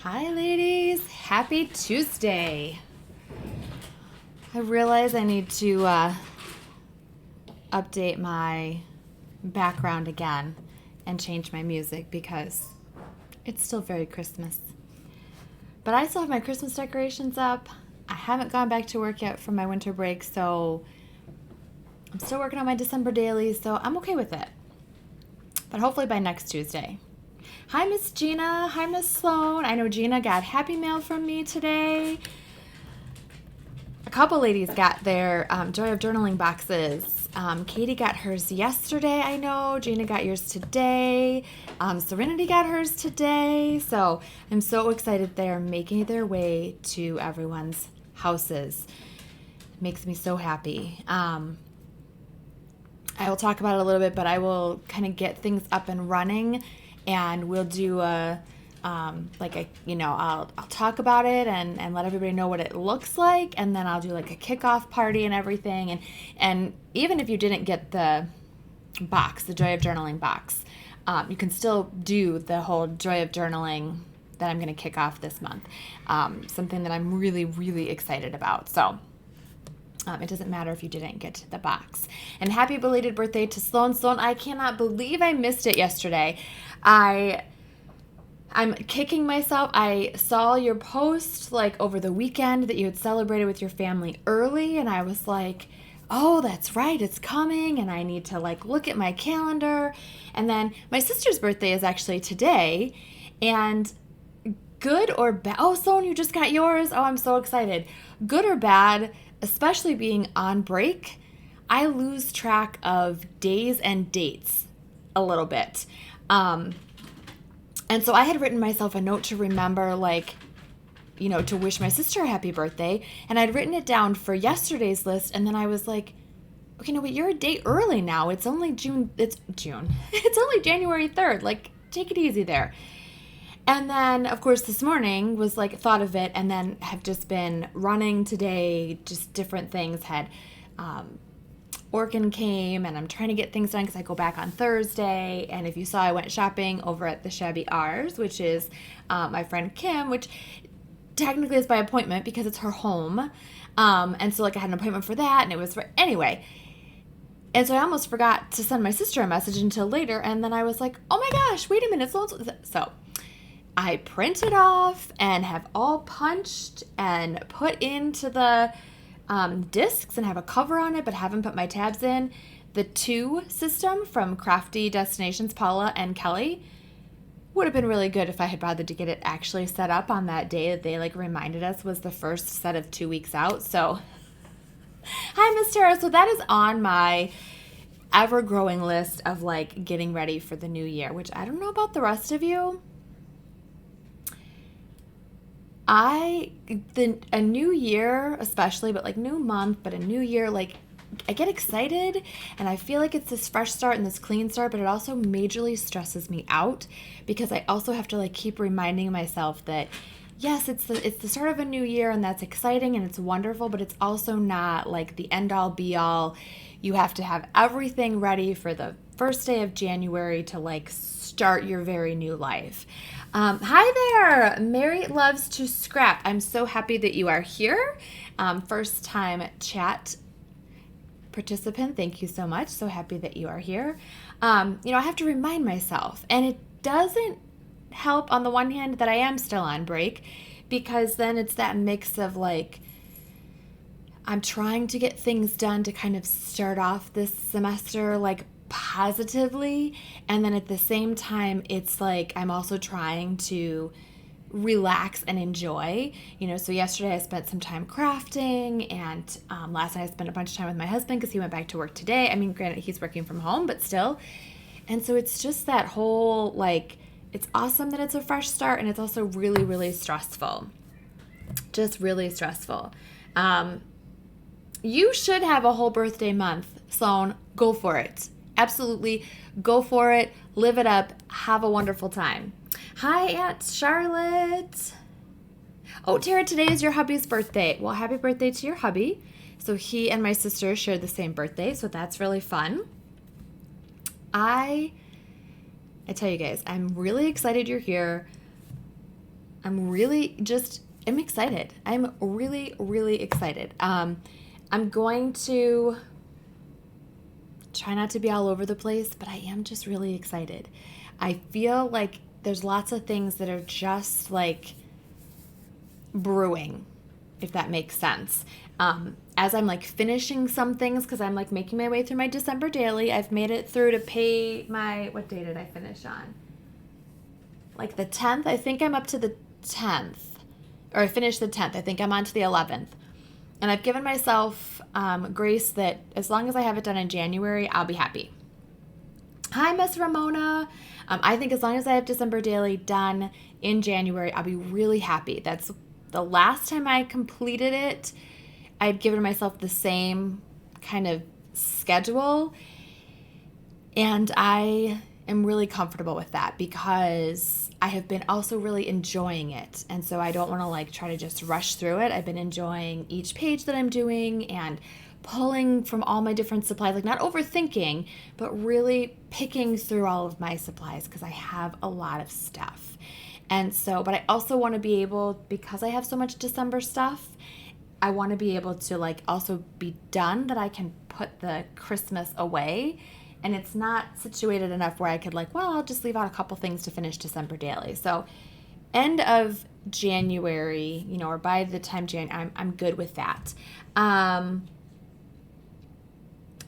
Hi ladies, happy Tuesday. I realize I need to update my background again and change my music because it's still very Christmas. But I still have my Christmas decorations up. I haven't gone back to work yet from my winter break, so I'm still working on my December dailies, so I'm okay with it. But hopefully by next Tuesday. Hi, Miss Gina. Hi, Miss Sloan. I know Gina got Happy Mail from me today. A couple ladies got their Joy of Journaling boxes. Katie got hers yesterday, I know. Gina got yours today. Serenity got hers today. So I'm so excited they're making their way to everyone's houses. It makes me so happy. I will talk about it a little bit, but I will kind of get things up and running. And we'll do I'll talk about it and let everybody know what it looks like, and then I'll do like a kickoff party and everything. And even if you didn't get the box, the Joy of Journaling box, you can still do the whole Joy of Journaling that I'm going to kick off this month. Something that I'm really, really excited about. So it doesn't matter if you didn't get the box. And happy belated birthday to Sloan. Sloan, I cannot believe I missed it yesterday. I'm kicking myself. I saw your post like over the weekend that you had celebrated with your family early, and I was like, oh, that's right, it's coming, and I need to like look at my calendar. And then my sister's birthday is actually today, and good or bad, oh, Sloan, you just got yours. Oh, I'm so excited. Good or bad, especially being on break, I lose track of days and dates a little bit. And so I had written myself a note to remember, to wish my sister a happy birthday. And I'd written it down for yesterday's list. And then I was like, okay, no, but you're a day early now. It's only June. It's only January 3rd. Like, take it easy there. And then, of course, this morning was like, thought of it, and then have just been running today, just different things. Had Orkin came, and I'm trying to get things done because I go back on Thursday. And if you saw, I went shopping over at the Shabby R's, which is my friend Kim, which technically is by appointment because it's her home. And so, I had an appointment for that, and it was anyway. And so I almost forgot to send my sister a message until later, and then I was like, oh my gosh, wait a minute. So I printed off and have all punched and put into the discs and have a cover on it, but haven't put my tabs in. The 2 system from Crafty Destinations, Paula and Kelly, would have been really good if I had bothered to get it actually set up on that day that they reminded us was the first set of 2 weeks out. So hi, Miss Tara. So that is on my ever-growing list of getting ready for the new year, which I don't know about the rest of you. A new year especially, but new month, but a new year, I get excited and I feel like it's this fresh start and this clean start, but it also majorly stresses me out because I also have to keep reminding myself that yes, it's the start of a new year and that's exciting and it's wonderful, but it's also not the end all be all. You have to have everything ready for the first day of January to start your very new life. Hi there, Mary Loves to Scrap. I'm so happy that you are here. First time chat participant, thank you so much. So happy that you are here. I have to remind myself, and it doesn't help on the one hand that I am still on break, because then it's that mix of like, I'm trying to get things done to kind of start off this semester like positively, and then at the same time it's like I'm also trying to relax and enjoy. So yesterday I spent some time crafting, and last night I spent a bunch of time with my husband because he went back to work today. I mean, granted, he's working from home, but still. And so it's just that whole, like, it's awesome that it's a fresh start, and it's also really, really stressful. Just really stressful. You should have a whole birthday month, Sloan. Go for it. Absolutely go for it. Live it up. Have a wonderful time. Hi, Aunt Charlotte. Oh, Tara, today is your hubby's birthday. Well, happy birthday to your hubby. So he and my sister share the same birthday, so that's really fun. I tell you guys, I'm really excited you're here. I'm excited. I'm really, really excited. I'm going to try not to be all over the place, but I am just really excited. I feel like there's lots of things that are just like brewing, if that makes sense. As I'm like finishing some things, because I'm like making my way through my December daily. I've made it through to pay what day did I finish on? Like the 10th. I think I'm up to the 10th, or I finished the 10th. I think I'm on to the 11th. And I've given myself grace that as long as I have it done in January, I'll be happy. Hi, Miss Ramona. I think as long as I have December daily done in January, I'll be really happy. That's the last time I completed it. I'd given myself the same kind of schedule, and I am really comfortable with that because I have been also really enjoying it. And so I don't want to like try to just rush through it. I've been enjoying each page that I'm doing and pulling from all my different supplies, like not overthinking, but really picking through all of my supplies because I have a lot of stuff. And so, but I also want to be able, because I have so much December stuff, I want to be able to like also be done that I can put the Christmas away. And it's not situated enough where I could like, well, I'll just leave out a couple things to finish December daily. So end of January, or by the time January, I'm good with that.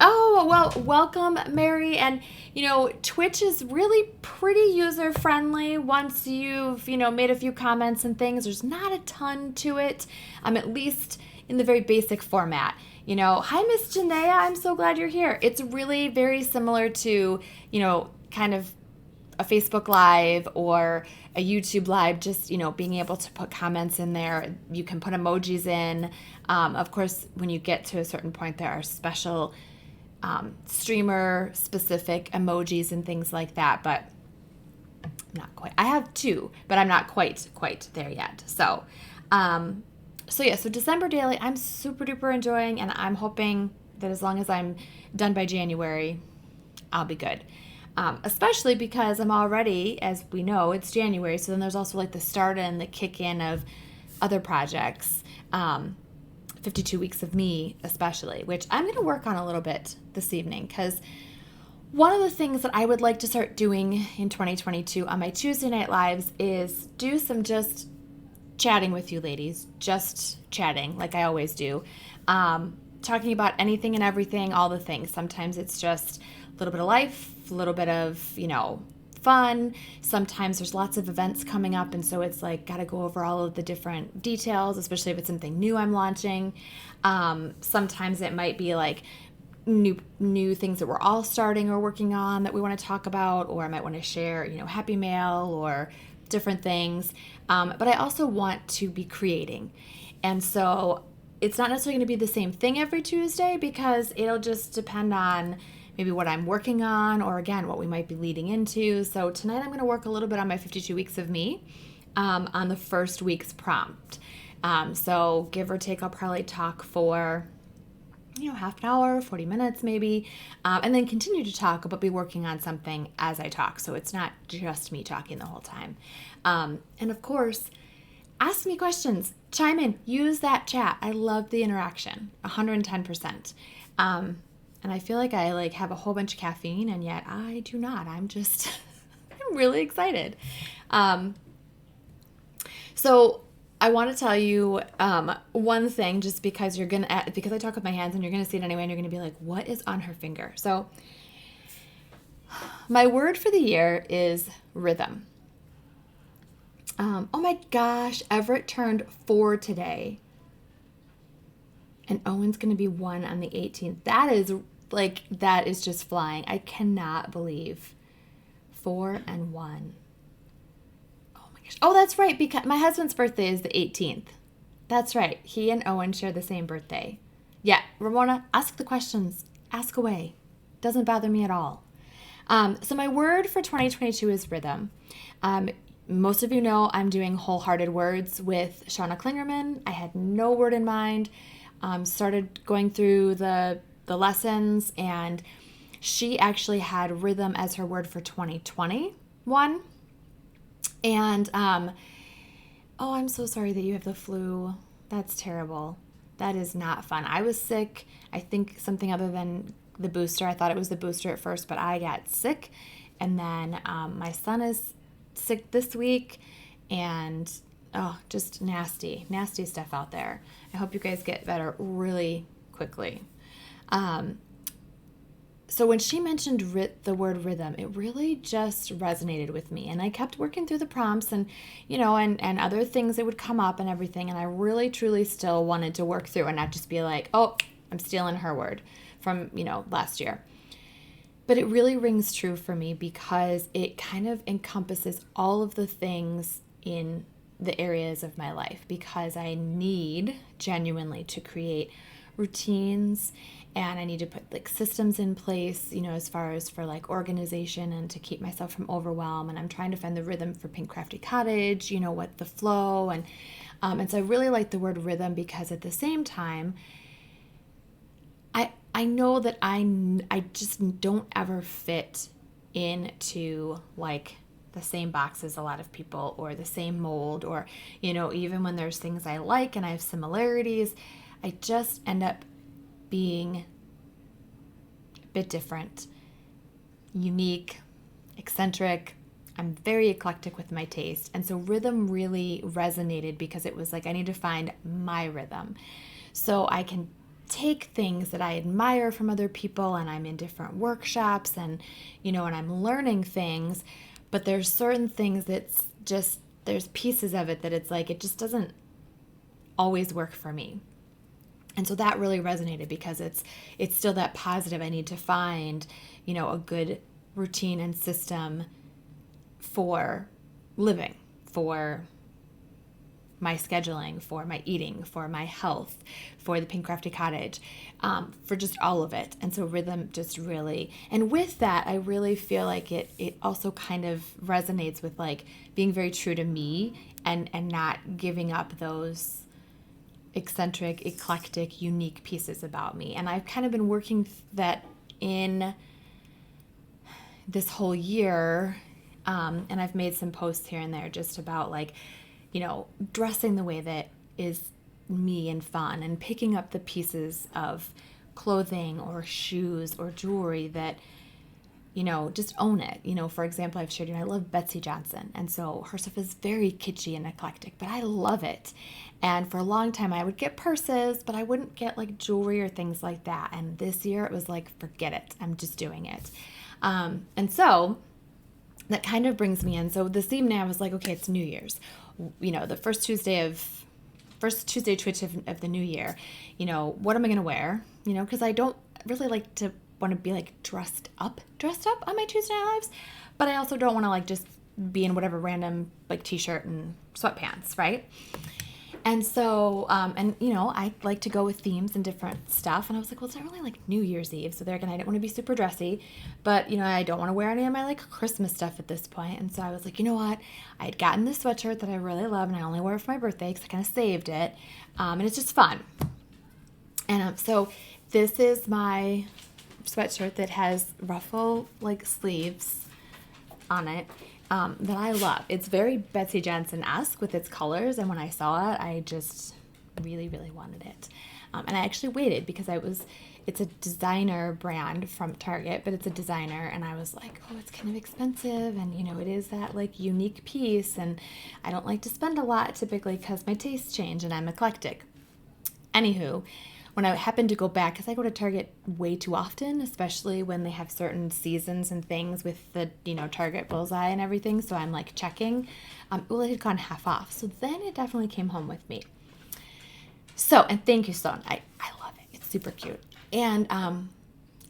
Oh, well, welcome, Mary. And, Twitch is really pretty user-friendly once you've, made a few comments and things. There's not a ton to it, at least in the very basic format. Hi, Miss Janaea, I'm so glad you're here. It's really very similar to, kind of a Facebook Live or a YouTube Live, just, being able to put comments in there. You can put emojis in. Of course, when you get to a certain point, there are special streamer-specific emojis and things like that, but I'm not quite. I have two, but I'm not quite there yet. So December daily, I'm super duper enjoying, and I'm hoping that as long as I'm done by January, I'll be good. Especially because I'm already, as we know, it's January, so then there's also like the start and the kick in of other projects. 52 Weeks of Me, especially, which I'm going to work on a little bit this evening, because one of the things that I would like to start doing in 2022 on my Tuesday night lives is do some just chatting with you ladies, just chatting like I always do, talking about anything and everything, all the things. Sometimes it's just a little bit of life, a little bit of, fun. Sometimes there's lots of events coming up, and so it's like got to go over all of the different details, especially if it's something new I'm launching. Sometimes it might be like new things that we're all starting or working on that we want to talk about, or I might want to share, happy mail or different things. But I also want to be creating. And so it's not necessarily going to be the same thing every Tuesday, because it'll just depend on maybe what I'm working on, or again, what we might be leading into. So tonight I'm going to work a little bit on my 52 Weeks of Me on the first week's prompt. So give or take, I'll probably talk for, half an hour, 40 minutes maybe, and then continue to talk, but be working on something as I talk. So it's not just me talking the whole time. And of course, ask me questions, chime in, use that chat. I love the interaction, 110%. And I feel like I like have a whole bunch of caffeine, and yet I do not. I'm just, I'm really excited. So I want to tell you one thing, just because because I talk with my hands and you're gonna see it anyway, and you're gonna be like, what is on her finger? So my word for the year is rhythm. Oh my gosh, Everett turned 4 today. And Owen's going to be 1 on the 18th. That is just flying. I cannot believe 4 and 1. Oh my gosh. Oh, that's right, because my husband's birthday is the 18th. That's right. He and Owen share the same birthday. Yeah, Ramona, ask the questions. Ask away. Doesn't bother me at all. So my word for 2022 is rhythm. Most of you know I'm doing Wholehearted Words with Shauna Klingerman. I had no word in mind. Started going through the lessons, and she actually had rhythm as her word for 2021. And oh, I'm so sorry that you have the flu. That's terrible. That is not fun. I was sick. I think something other than the booster. I thought it was the booster at first, but I got sick. And then my son is sick this week, and oh, just nasty stuff out there. I hope you guys get better really quickly. So when she mentioned the word rhythm, it really just resonated with me. And I kept working through the prompts and, and other things that would come up and everything. And I really, truly still wanted to work through and not just be like, oh, I'm stealing her word from, last year. But it really rings true for me because it kind of encompasses all of the things in the areas of my life, because I need genuinely to create routines, and I need to put like systems in place, as far as for like organization and to keep myself from overwhelm. And I'm trying to find the rhythm for Pink Crafty Cottage, what the flow, and so I really like the word rhythm, because at the same time, I know that I just don't ever fit into like the same box as a lot of people, or the same mold, or, even when there's things I like and I have similarities, I just end up being a bit different, unique, eccentric. I'm very eclectic with my taste. And so rhythm really resonated, because it was like, I need to find my rhythm. So I can take things that I admire from other people, and I'm in different workshops, and, and I'm learning things, but there's certain things that's just, there's pieces of it that it's like, it just doesn't always work for me. And so that really resonated, because it's still that positive. I need to find, a good routine and system for living, for my scheduling, for my eating, for my health, for the Pink Crafty Cottage, for just all of it. And so rhythm just really, and with that, I really feel like it also kind of resonates with like being very true to me, and not giving up those eccentric, eclectic, unique pieces about me. And I've kind of been working that in this whole year, and I've made some posts here and there just about like, dressing the way that is me and fun, and picking up the pieces of clothing or shoes or jewelry that, just own it. For example, I've shared, I love Betsy Johnson. And so her stuff is very kitschy and eclectic, but I love it. And for a long time, I would get purses, but I wouldn't get like jewelry or things like that. And this year it was like, forget it. I'm just doing it. And so that kind of brings me in. So this evening I was like, okay, it's New Year's. The first Tuesday twitch of the new year, what am I going to wear? Because I don't really like to want to be like dressed up on my Tuesday Night Lives, but I also don't want to like just be in whatever random like t-shirt and sweatpants, right? And so, I like to go with themes and different stuff. And I was like, well, it's not really like New Year's Eve. So there again, I didn't want to be super dressy, but, I don't want to wear any of my like Christmas stuff at this point. And so I was like, you know what? I had gotten this sweatshirt that I really love, and I only wore it for my birthday because I kind of saved it. And it's just fun. And so this is my sweatshirt that has ruffle like sleeves on it. That I love. It's very Betsy Johnson-esque with its colors, and when I saw it, I just really, really wanted it. And I actually waited, because It's a designer brand from Target, but it's a designer. And I was like, oh, it's kind of expensive. And, you know, it is that like unique piece. And I don't like to spend a lot typically because my tastes change and I'm eclectic. Anywho, when I happened to go back, because I go to Target way too often, especially when they have certain seasons and things with the, you know, Target bullseye and everything. So I'm like checking. Well, it had gone half off. So then it definitely came home with me. So, and thank you, Stone. I love it. It's super cute. And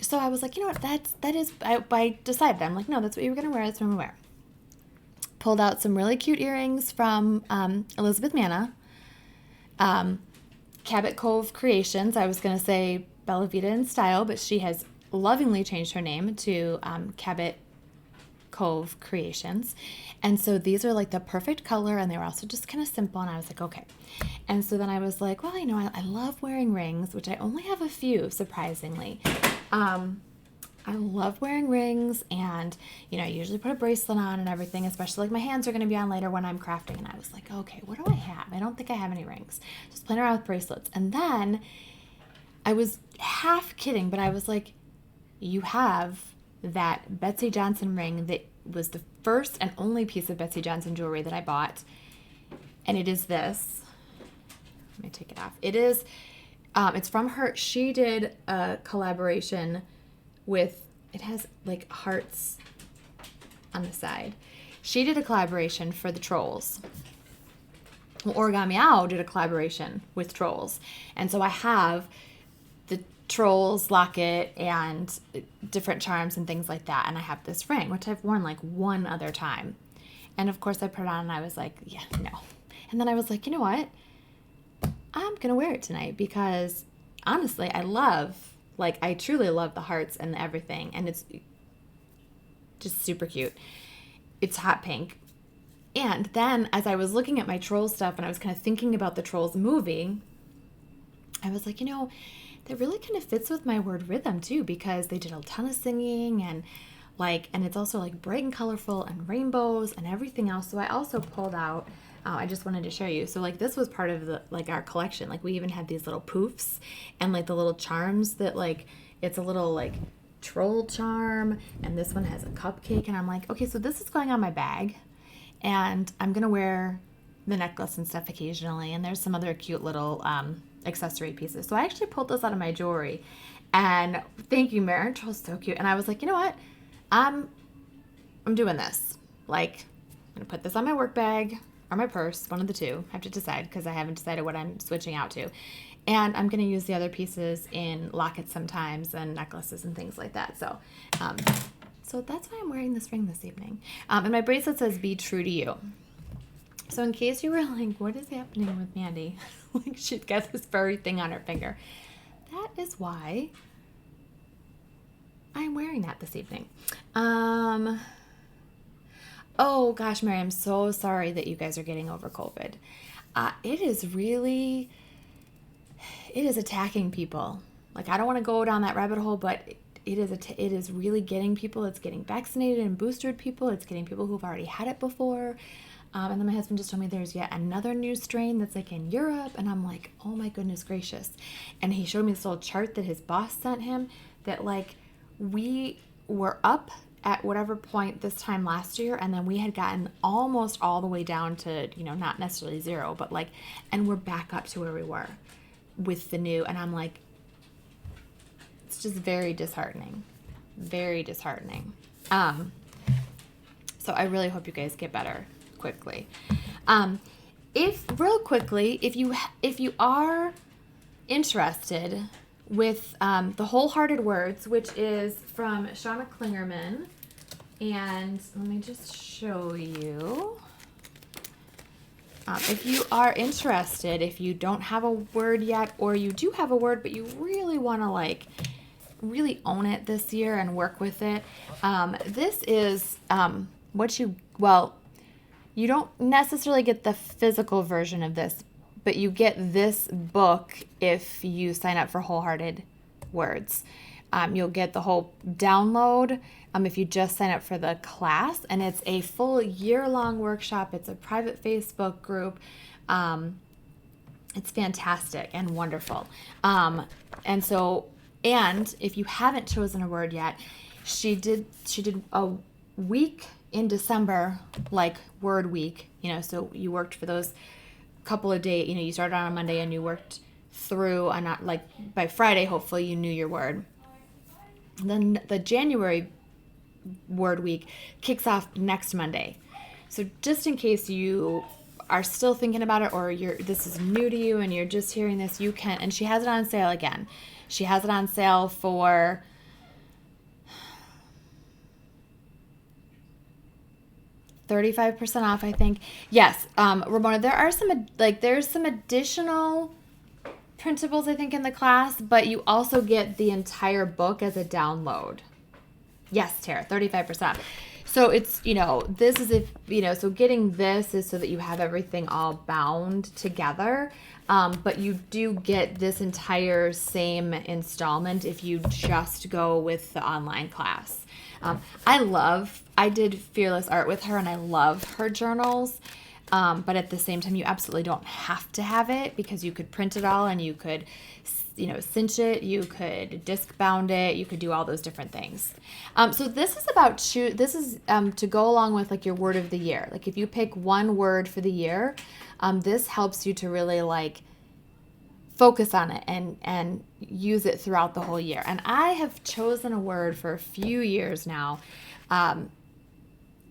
so I was like, you know what, I decided, I'm like, no, that's what you were going to wear. That's what I'm going to wear. Pulled out some really cute earrings from Elizabeth Manna. Cabot Cove Creations. I was going to say Bella Vita in Style, but she has lovingly changed her name to Cabot Cove Creations. And so these are like the perfect color, and they were also just kind of simple, and I was like, okay. And so then I was like, well, you know, I love wearing rings, which I only have a few, surprisingly. I love wearing rings, and, you know, I usually put a bracelet on and everything, especially like my hands are going to be on later when I'm crafting. And I was like, okay, what do I have? I don't think I have any rings. Just playing around with bracelets. And then I was half kidding, but I was like, you have that Betsy Johnson ring that was the first and only piece of Betsy Johnson jewelry that I bought. And it is this. Let me take it off. It is, it's from her. She did a collaboration with, it has like hearts on the side. She did a collaboration for the Trolls. Well, Origami Owl did a collaboration with Trolls. And so I have the Trolls locket and different charms and things like that. And I have this ring, which I've worn like one other time. And of course I put it on and I was like, yeah, no. And then I was like, you know what? I'm going to wear it tonight because honestly, I truly love the hearts and everything. And it's just super cute. It's hot pink. And then as I was looking at my Trolls stuff and I was kind of thinking about the Trolls movie, I was like, you know, that really kind of fits with my word rhythm too, because they did a ton of singing and it's also like bright and colorful and rainbows and everything else. So I also pulled out, I just wanted to show you. So like this was part of the, like our collection. Like we even had these little poofs and like the little charms that like, it's a little like troll charm. And this one has a cupcake. And I'm like, okay, so this is going on my bag and I'm going to wear the necklace and stuff occasionally. And there's some other cute little accessory pieces. So I actually pulled this out of my jewelry and thank you, Maren. Troll's so cute. And I was like, you know what? I'm doing this. Like I'm going to put this on my work bag or my purse, one of the two. I have to decide because I haven't decided what I'm switching out to. And I'm going to use the other pieces in lockets sometimes and necklaces and things like that. So so that's why I'm wearing this ring this evening. And my bracelet says, be true to you. So in case you were like, what is happening with Mandy? Like she's got this furry thing on her finger. That is why I'm wearing that this evening. Oh gosh, Mary, I'm so sorry that you guys are getting over COVID. It is attacking people. Like I don't want to go down that rabbit hole, but it is really getting people. It's getting vaccinated and boosted people. It's getting people who've already had it before. And then my husband just told me there's yet another new strain that's like in Europe. And I'm like, oh my goodness gracious. And he showed me this little chart that his boss sent him that like we were up at whatever point this time last year, and then we had gotten almost all the way down to, you know, not necessarily zero, but like, and we're back up to where we were with the new, and I'm like, it's just very disheartening. Very disheartening. So I really hope you guys get better quickly. If you are interested with the Wholehearted Words, which is from Shauna Klingerman. And let me just show you. If you are interested, if you don't have a word yet, or you do have a word, but you really want to like really own it this year and work with it, this is you don't necessarily get the physical version of this, but you get this book if you sign up for Wholehearted Words. You'll get the whole download if you just sign up for the class, and it's a full year-long workshop. It's a private Facebook group. It's fantastic and wonderful. And so And if you haven't chosen a word yet, she did a week in December, like word week, so you worked for those couple of days, you started on a Monday and you worked through, and not like by Friday, hopefully you knew your word. And then the January word week kicks off next Monday. So just in case you are still thinking about it, or this is new to you and you're just hearing this, you can, and she has it on sale again. She has it on sale for $35% off, I think. Yes, Ramona, there are there's some additional printables, I think, in the class, but you also get the entire book as a download. Yes, Tara, 35% off. So it's, this is so getting this is so that you have everything all bound together. But you do get this entire same installment if you just go with the online class. I did Fearless Art with her, and I love her journals. But at the same time, you absolutely don't have to have it, because you could print it all and you could, cinch it, you could disc bound it, you could do all those different things. So this is about to go along with like your word of the year. Like if you pick one word for the year, this helps you to really like focus on it and use it throughout the whole year. And I have chosen a word for a few years now.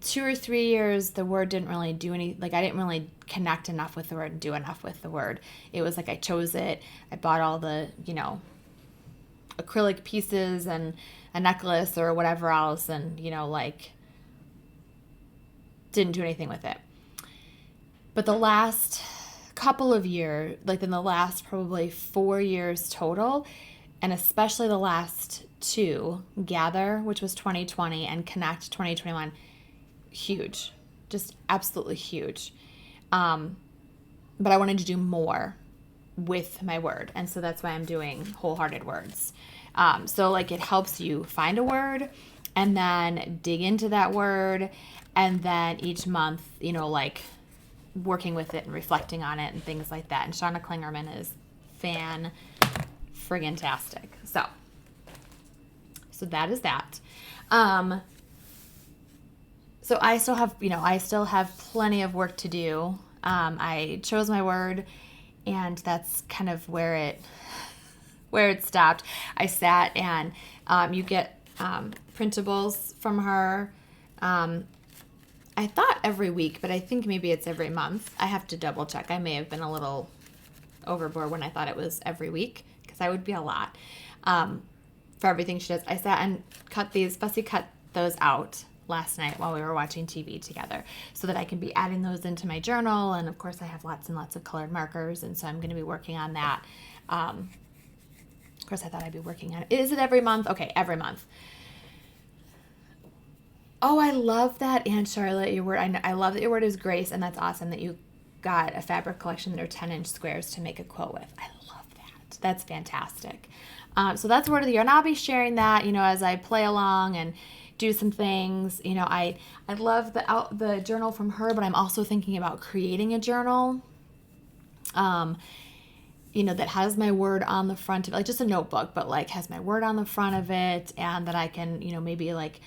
2 or 3 years, the word didn't really do any, like I didn't really connect enough with the word and do enough with the word. It was like I chose it, I bought all the, acrylic pieces and a necklace or whatever else, and, didn't do anything with it. But the last couple of years, like in the last probably 4 years total, and especially the last two, Gather, which was 2020, and Connect 2021, huge, just absolutely huge. But I wanted to do more with my word, and so that's why I'm doing Wholehearted Words. So like it helps you find a word and then dig into that word, and then each month, like working with it and reflecting on it and things like that. And Shauna Klingerman is fan-friggin-tastic. So that is that. So I still have plenty of work to do. I chose my word, and that's kind of where it stopped. I sat and you get printables from her. I thought every week, but I think maybe it's every month. I have to double check. I may have been a little overboard when I thought it was every week, because that would be a lot for everything she does. I sat and Fussy cut those out last night while we were watching TV together, so that I can be adding those into my journal. And of course I have lots and lots of colored markers, and so I'm going to be working on that. Of course I thought I'd be working on it. Is it every month? Okay, every month. Oh, I love that, Aunt Charlotte, your word. I love that your word is grace, and that's awesome that you got a fabric collection that are 10-inch squares to make a quilt with. I love that. That's fantastic. So that's word of the year, and I'll be sharing that, as I play along and do some things. I love the journal from her, but I'm also thinking about creating a journal, that has my word on the front of it, like just a notebook, but like has my word on the front of it, and that I can, maybe like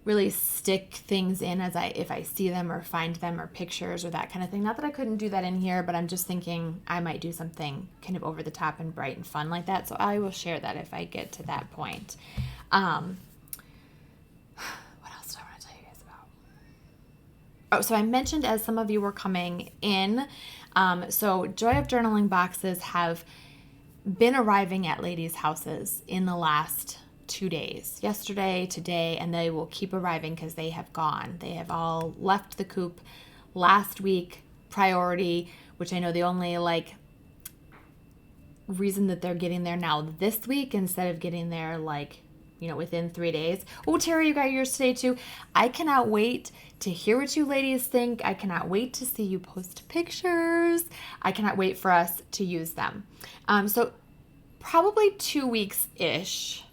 really stick things in if I see them or find them, or pictures or that kind of thing. Not that I couldn't do that in here, but I'm just thinking I might do something kind of over the top and bright and fun like that. So I will share that if I get to that point. Oh, so I mentioned, as some of you were coming in, so Joy of Journaling boxes have been arriving at ladies' houses in the last 2 days, yesterday, today, and they will keep arriving because they have gone. They have all left the coop last week, priority, which I know the only reason that they're getting there now this week instead of getting there within 3 days. Oh, Terry, you got yours today too. I cannot wait to hear what you ladies think. I cannot wait to see you post pictures. I cannot wait for us to use them. So probably 2 weeks-ish,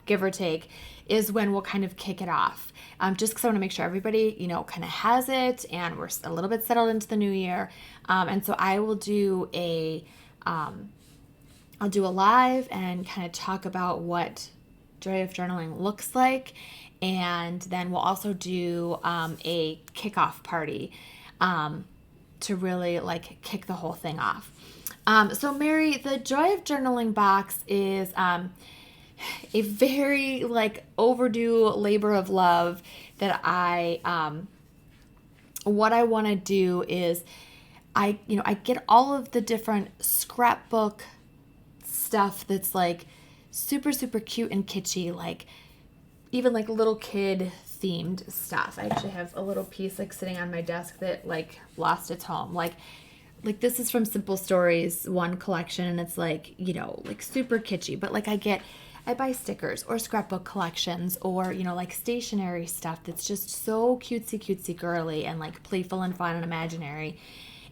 give or take, is when we'll kind of kick it off. Just because I want to make sure everybody, kind of has it, and we're a little bit settled into the new year. And so I will do a I'll do a live and kind of talk about what Joy of Journaling looks like. And then we'll also do a kickoff party to really like kick the whole thing off. So Mary, the Joy of Journaling box is a very like overdue labor of love that what I want to do is I get all of the different scrapbook stuff that's like super, super cute and kitschy, like even like little kid themed stuff. I actually have a little piece like sitting on my desk that like lost its home. Like this is from Simple Stories one collection, and it's like, like super kitschy, but like I buy stickers or scrapbook collections or, like stationery stuff that's just so cutesy girly and like playful and fun and imaginary.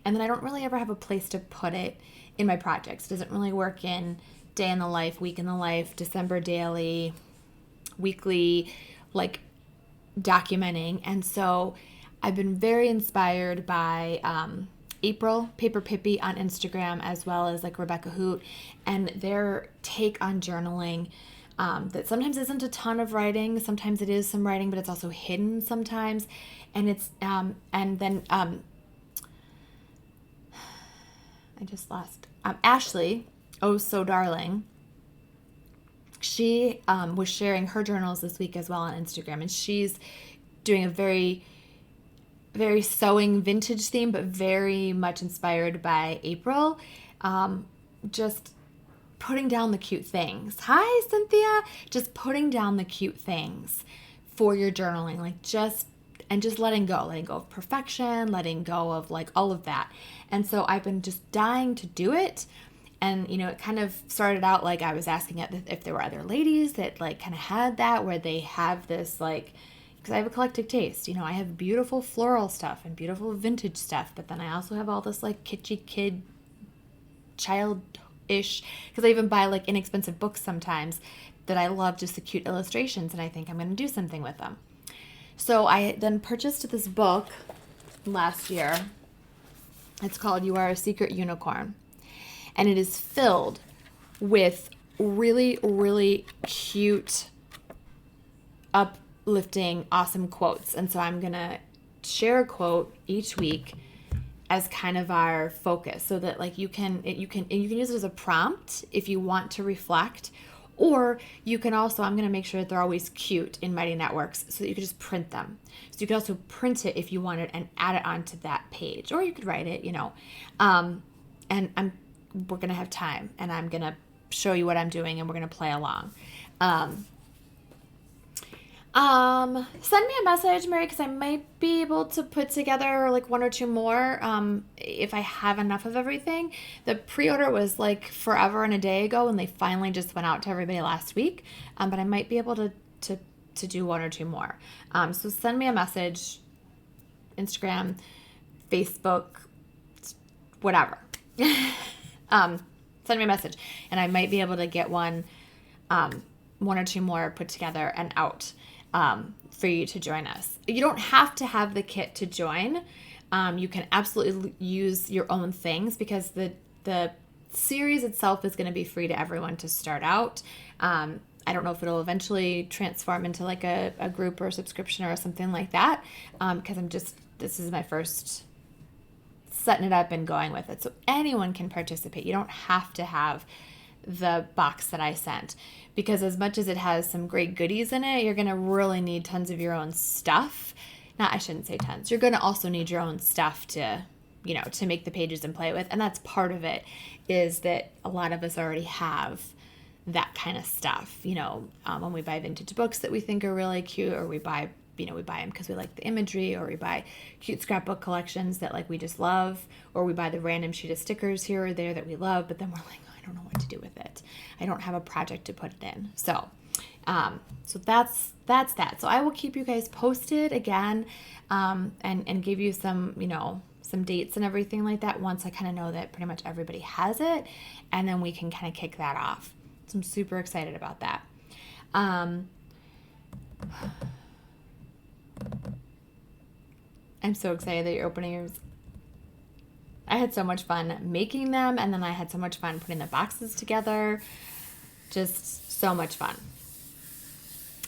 And then I don't really ever have a place to put it in my projects. It doesn't really work in day in the life, week in the life, December daily, weekly, like documenting. And so I've been very inspired by April Paper Pippi on Instagram, as well as like Rebecca Hoot and their take on journaling. That sometimes isn't a ton of writing, sometimes it is some writing, but it's also hidden sometimes. And it's and then I just lost Ashley, oh so darling. She was sharing her journals this week as well on Instagram, and she's doing a very, very sewing vintage theme, but very much inspired by April. Just putting down the cute things. Hi, Cynthia. Just putting down the cute things for your journaling, like just letting go of perfection, letting go of like all of that. And so I've been just dying to do it. And, it kind of started out like I was asking if there were other ladies that like kind of had that, where they have this like, because I have a eclectic taste. I have beautiful floral stuff and beautiful vintage stuff, but then I also have all this like kitschy kid, childish, because I even buy like inexpensive books sometimes that I love just the cute illustrations, and I think I'm going to do something with them. So I then purchased this book last year. It's called You Are a Secret Unicorn. And it is filled with really, really cute, uplifting, awesome quotes. And so I'm going to share a quote each week as kind of our focus, so that like you can use it as a prompt if you want to reflect, or you can also, I'm going to make sure that they're always cute in Mighty Networks so that you can just print them. So you can also print it if you wanted and add it onto that page, or you could write it, and we're going to have time, and I'm going to show you what I'm doing, and we're going to play along. Send me a message, Mary, because I might be able to put together like one or two more if I have enough of everything. The pre-order was like forever and a day ago, and they finally just went out to everybody last week. But I might be able to do one or two more. So send me a message, Instagram, Facebook, whatever. Send me a message, and I might be able to get one or two more put together and out for you to join us. You don't have to have the kit to join. You can absolutely use your own things, because the series itself is going to be free to everyone to start out. I don't know if it'll eventually transform into like a group or a subscription or something like that, because this is my first setting it up and going with it. So anyone can participate. You don't have to have the box that I sent, because as much as it has some great goodies in it, you're going to really need tons of your own stuff. I shouldn't say tons. You're going to also need your own stuff to make the pages and play with. And that's part of it, is that a lot of us already have that kind of stuff. When we buy vintage books that we think are really cute, or we buy them because we like the imagery, or we buy cute scrapbook collections that like we just love, or we buy the random sheet of stickers here or there that we love, but then we're like, oh, I don't know what to do with it. I don't have a project to put it in. So that's that. So I will keep you guys posted again, and give you some dates and everything like that once I kind of know that pretty much everybody has it, and then we can kind of kick that off. So I'm super excited about that. I'm so excited that you're opening yours. I had so much fun making them, and then I had so much fun putting the boxes together. Just so much fun.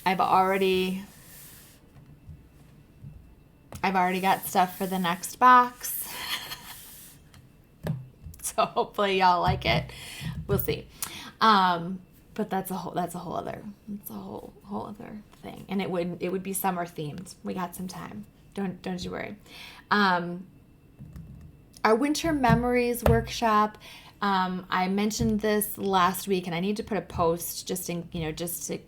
I've already got stuff for the next box. So hopefully y'all like it. We'll see. But that's a whole other thing. And it would be summer themed. We got some time. Don't you worry. Our Winter Memories workshop, I mentioned this last week, and I need to put a post just to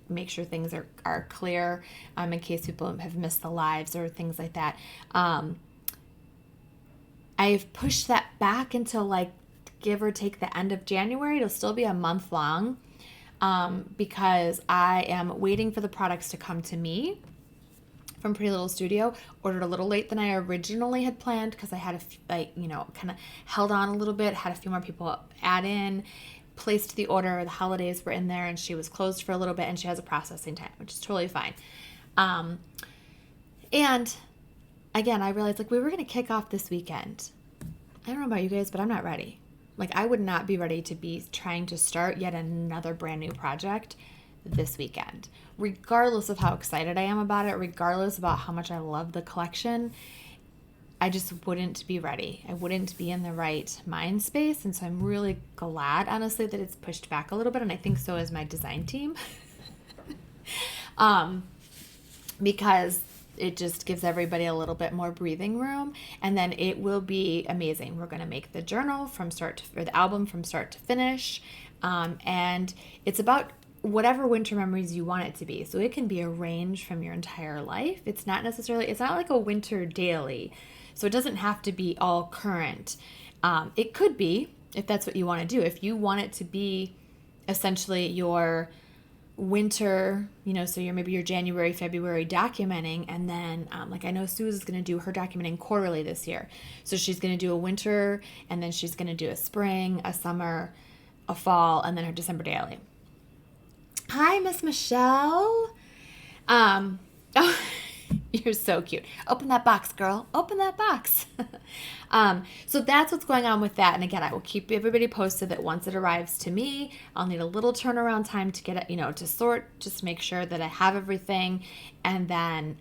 make sure things are clear, in case people have missed the lives or things like that. I've pushed that back until like give or take the end of January. It'll still be a month long, because I am waiting for the products to come to me from Pretty Little Studio. Ordered a little late than I originally had planned because I had kind of held on a little bit, had a few more people add in, placed the order. The holidays were in there and she was closed for a little bit, and she has a processing time, which is totally fine. And again, I realized like we were going to kick off this weekend. I don't know about you guys, but I'm not ready. Like I would not be ready to be trying to start yet another brand new project this weekend, regardless of how excited I am about it, regardless about how much I love the collection. I just wouldn't be ready. I wouldn't be in the right mind space. And so I'm really glad, honestly, that it's pushed back a little bit. And I think so is my design team. Because it just gives everybody a little bit more breathing room. And then it will be amazing. We're going to make the journal or the album from start to finish. And it's about whatever winter memories you want it to be. So it can be a range from your entire life. It's not like a winter daily. So it doesn't have to be all current. It could be, if that's what you want to do. If you want it to be essentially your winter, so maybe your January, February documenting, and then like I know Suze is going to do her documenting quarterly this year. So she's going to do a winter, and then she's going to do a spring, a summer, a fall, and then her December daily. Hi, Miss Michelle. Oh, you're so cute. Open that box, girl. Open that box. So that's what's going on with that. And again, I will keep everybody posted that once it arrives to me, I'll need a little turnaround time to get it, to sort, just make sure that I have everything, and then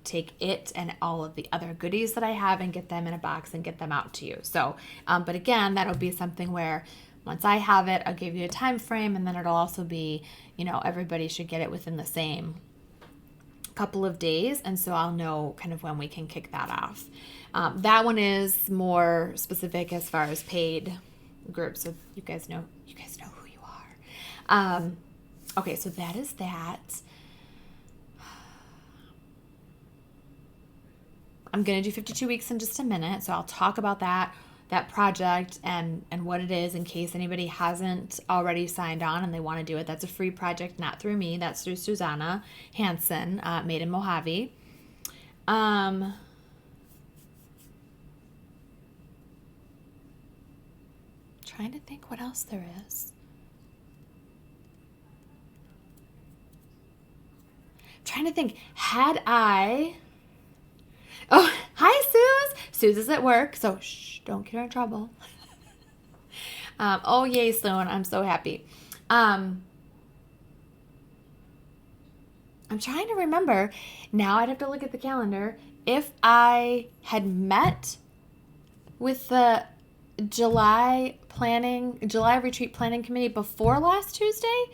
take it and all of the other goodies that I have and get them in a box and get them out to you. So, but again, that'll be something where once I have it, I'll give you a time frame, and then it'll also be, everybody should get it within the same couple of days, and so I'll know kind of when we can kick that off. That one is more specific as far as paid groups, so you guys know who you are. Okay, so that is that. I'm gonna do 52 weeks in just a minute, so I'll talk about that project and what it is in case anybody hasn't already signed on and they want to do it. That's a free project, not through me. That's through Susanna Hansen, made in Mojave. Trying to think what else there is. Trying to think, Oh, hi, Suze. Suze is at work, so shh, don't get her in trouble. Oh, yay, Sloan. I'm so happy. I'm trying to remember. Now I'd have to look at the calendar. If I had met with the July retreat planning committee before last Tuesday,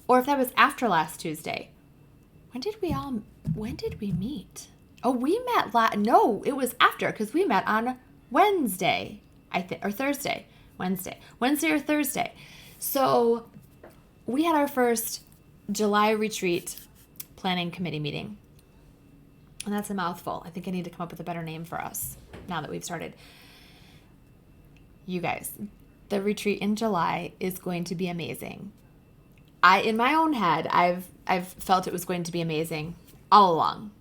or if that was after last Tuesday. When did we meet? Oh, we met no, it was after, because we met on Wednesday, or Thursday. Wednesday or Thursday. So we had our first July retreat planning committee meeting. And that's a mouthful. I think I need to come up with a better name for us now that we've started. You guys, the retreat in July is going to be amazing. In my own head, I've felt it was going to be amazing all along.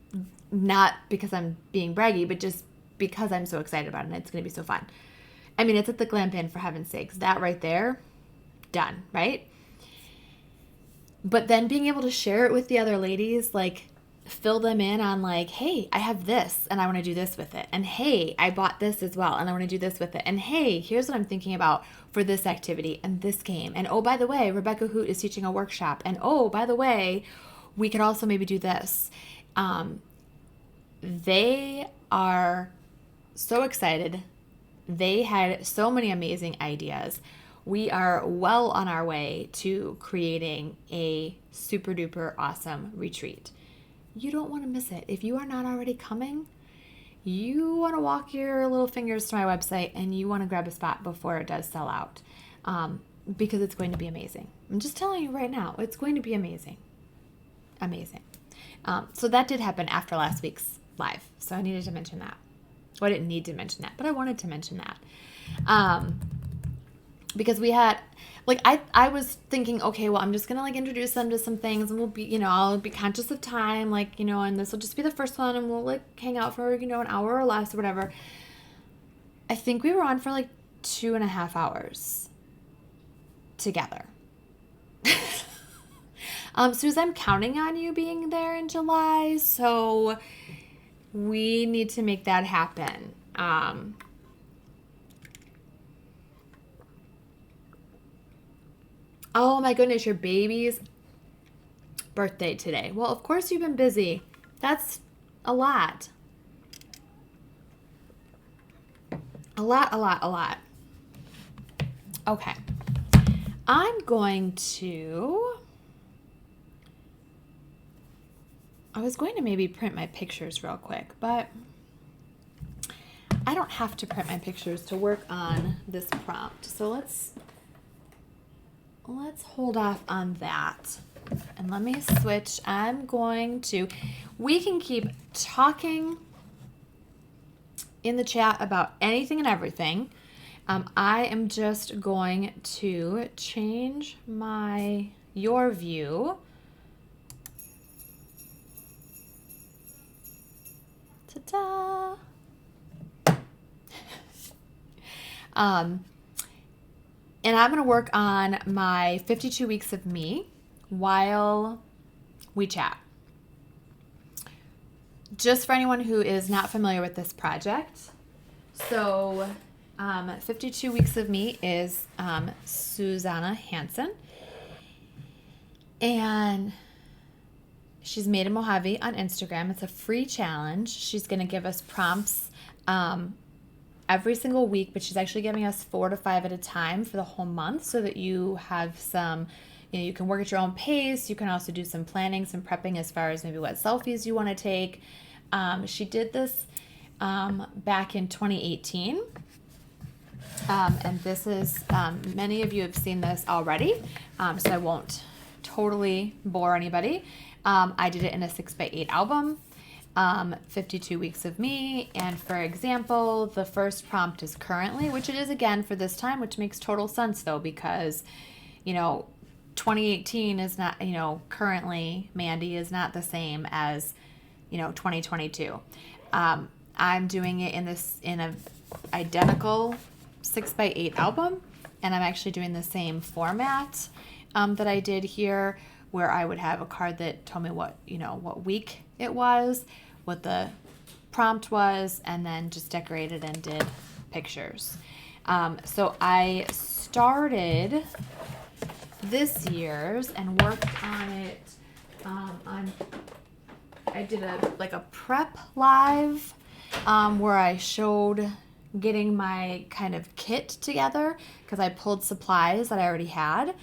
Not because I'm being braggy, but just because I'm so excited about it, and it's going to be so fun. I mean, it's at the Glam Inn, for heaven's sakes. That right there, done, right? But then being able to share it with the other ladies, like, fill them in on like, hey, I have this and I want to do this with it. And hey, I bought this as well and I want to do this with it. And hey, here's what I'm thinking about for this activity and this game. And oh, by the way, Rebecca Hoot is teaching a workshop. And oh, by the way, we could also maybe do this. They are so excited. They had so many amazing ideas. We are well on our way to creating a super duper awesome retreat. You don't want to miss it. If you are not already coming, you want to walk your little fingers to my website and you want to grab a spot before it does sell out, because it's going to be amazing. I'm just telling you right now, it's going to be amazing. Amazing. So that did happen after last week's live. So I needed to mention that. Well, I didn't need to mention that, but I wanted to mention that. Because we had, like, I was thinking, okay, well, I'm just going to, like, introduce them to some things, and we'll be, I'll be conscious of time, like, and this will just be the first one, and we'll, like, hang out for, an hour or less or whatever. I think we were on for, like, 2.5 hours together. Suze, I'm counting on you being there in July, so we need to make that happen. Oh my goodness, your baby's birthday today. Well, of course you've been busy. That's a lot. A lot. Okay. I'm going to... I was going to maybe print my pictures real quick, but I don't have to print my pictures to work on this prompt. So let's hold off on that. And let me switch. We can keep talking in the chat about anything and everything. I am just going to change your view. Ta-da! And I'm going to work on my 52 weeks of me while we chat. Just for anyone who is not familiar with this project. So 52 weeks of me is Susanna Hansen. And she's Made in Mojave on Instagram. It's a free challenge. She's going to give us prompts every single week, but she's actually giving us 4 to 5 at a time for the whole month so that you have some, you can work at your own pace. You can also do some planning, some prepping as far as maybe what selfies you want to take. She did this back in 2018. And this is, many of you have seen this already, so I won't totally bore anybody. I did it in a 6x8 album. 52 weeks of me, and for example, the first prompt is currently, which it is again for this time, which makes total sense though, because 2018 is not, currently Mandy is not the same as 2022. I'm doing it in a identical 6x8 album, and I'm actually doing the same format that I did here, where I would have a card that told me what week it was, what the prompt was, and then just decorated and did pictures. So I started this year's and worked on it. I did a prep live where I showed getting my kind of kit together, because I pulled supplies that I already had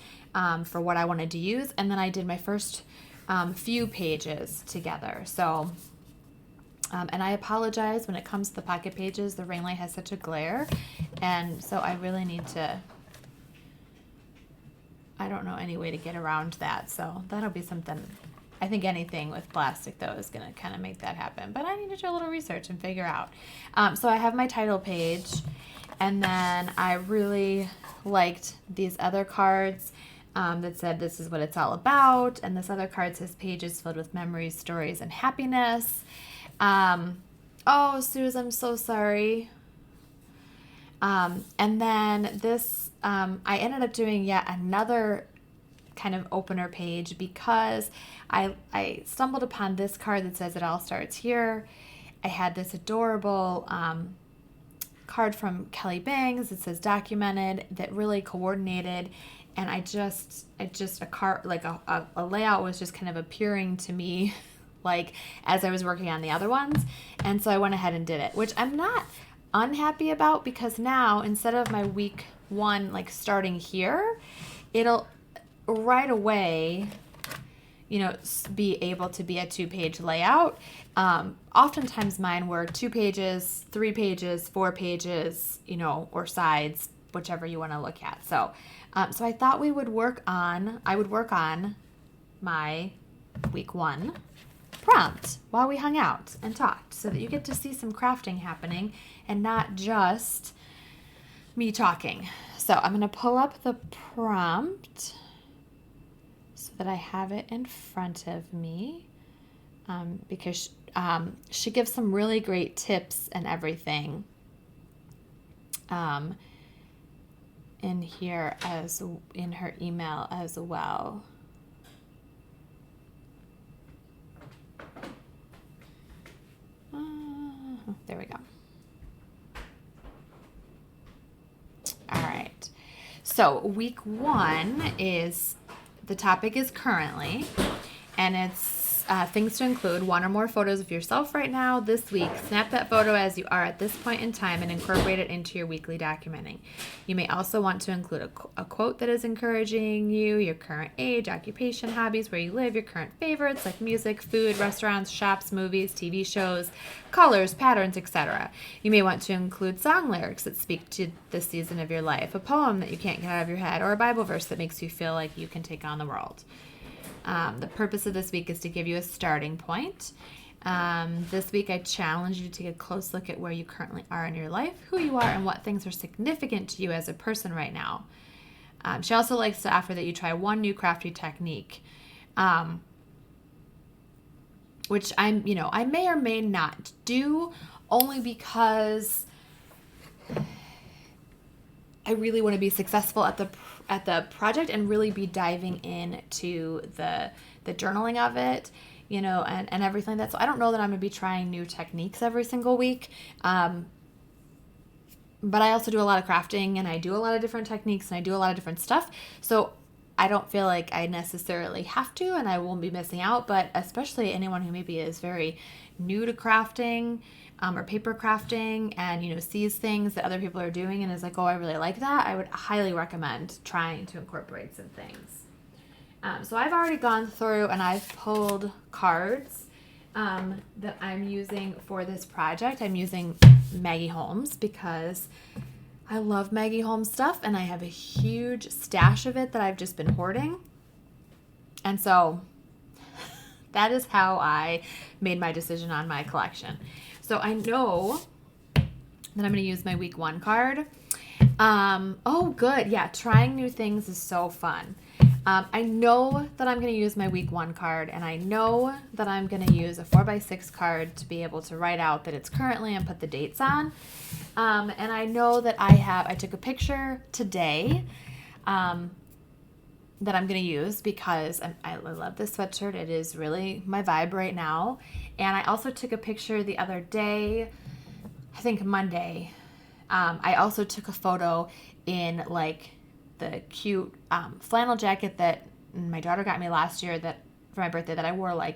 for what I wanted to use, and then I did my first few pages together. So, and I apologize when it comes to the pocket pages, the ring light has such a glare, and so I really need to, I don't know any way to get around that, so that'll be something. I think anything with plastic though is going to kind of make that happen, but I need to do a little research and figure out. So I have my title page, and then I really liked these other cards that said this is what it's all about, and this other card says pages filled with memories, stories, and happiness. Oh, Suze, I'm so sorry. And then this, I ended up doing yet another kind of opener page because I stumbled upon this card that says it all starts here. I had this adorable card from Kelly Bangs that says documented that really coordinated, and a layout was just kind of appearing to me like as I was working on the other ones, and so I went ahead and did it, which I'm not unhappy about because now instead of my week 1 like starting here, it'll right away be able to be a 2-page layout. Oftentimes mine were 2 pages, 3 pages, 4 pages, or sides, whichever you want to look at. So I thought I would work on my week 1 prompt while we hung out and talked so that you get to see some crafting happening and not just me talking. So I'm going to pull up the prompt so that I have it in front of me because she gives some really great tips and everything in here in her email as well. There we go. All right. So week 1 the topic is currently, and it's things to include 1 or more photos of yourself right now this week. Snap that photo as you are at this point in time and incorporate it into your weekly documenting. You may also want to include a quote that is encouraging you, your current age, occupation, hobbies, where you live, your current favorites like music, food, restaurants, shops, movies, TV shows, colors, patterns, etc. You may want to include song lyrics that speak to this season of your life, a poem that you can't get out of your head, or a Bible verse that makes you feel like you can take on the world. The purpose of this week is to give you a starting point. This week I challenge you to take a close look at where you currently are in your life, who you are, and what things are significant to you as a person right now. She also likes to offer that you try 1 new crafty technique, which I may or may not do, only because I really want to be successful at the project and really be diving into the journaling of it, and everything. So I don't know that I'm going to be trying new techniques every single week. But I also do a lot of crafting, and I do a lot of different techniques, and I do a lot of different stuff. So I don't feel like I necessarily have to, and I won't be missing out. But especially anyone who maybe is very new to crafting, or paper crafting, and sees things that other people are doing and is like, oh, I really like that, I would highly recommend trying to incorporate some things. So I've already gone through and I've pulled cards that I'm using for this project. I'm using Maggie Holmes because I love Maggie Holmes stuff, and I have a huge stash of it that I've just been hoarding. And so that is how I made my decision on my collection. So I know that I'm going to use my week 1 card. Oh, good. Yeah, trying new things is so fun. I know that I'm going to use my week 1 card, and I know that I'm going to use a 4x6 card to be able to write out that it's currently and put the dates on. And I know that I took a picture today that I'm going to use because I love this sweatshirt. It is really my vibe right now. And I also took a picture the other day, I think Monday. I also took a pho in like the cute flannel jacket that my daughter got me last year for my birthday that I wore a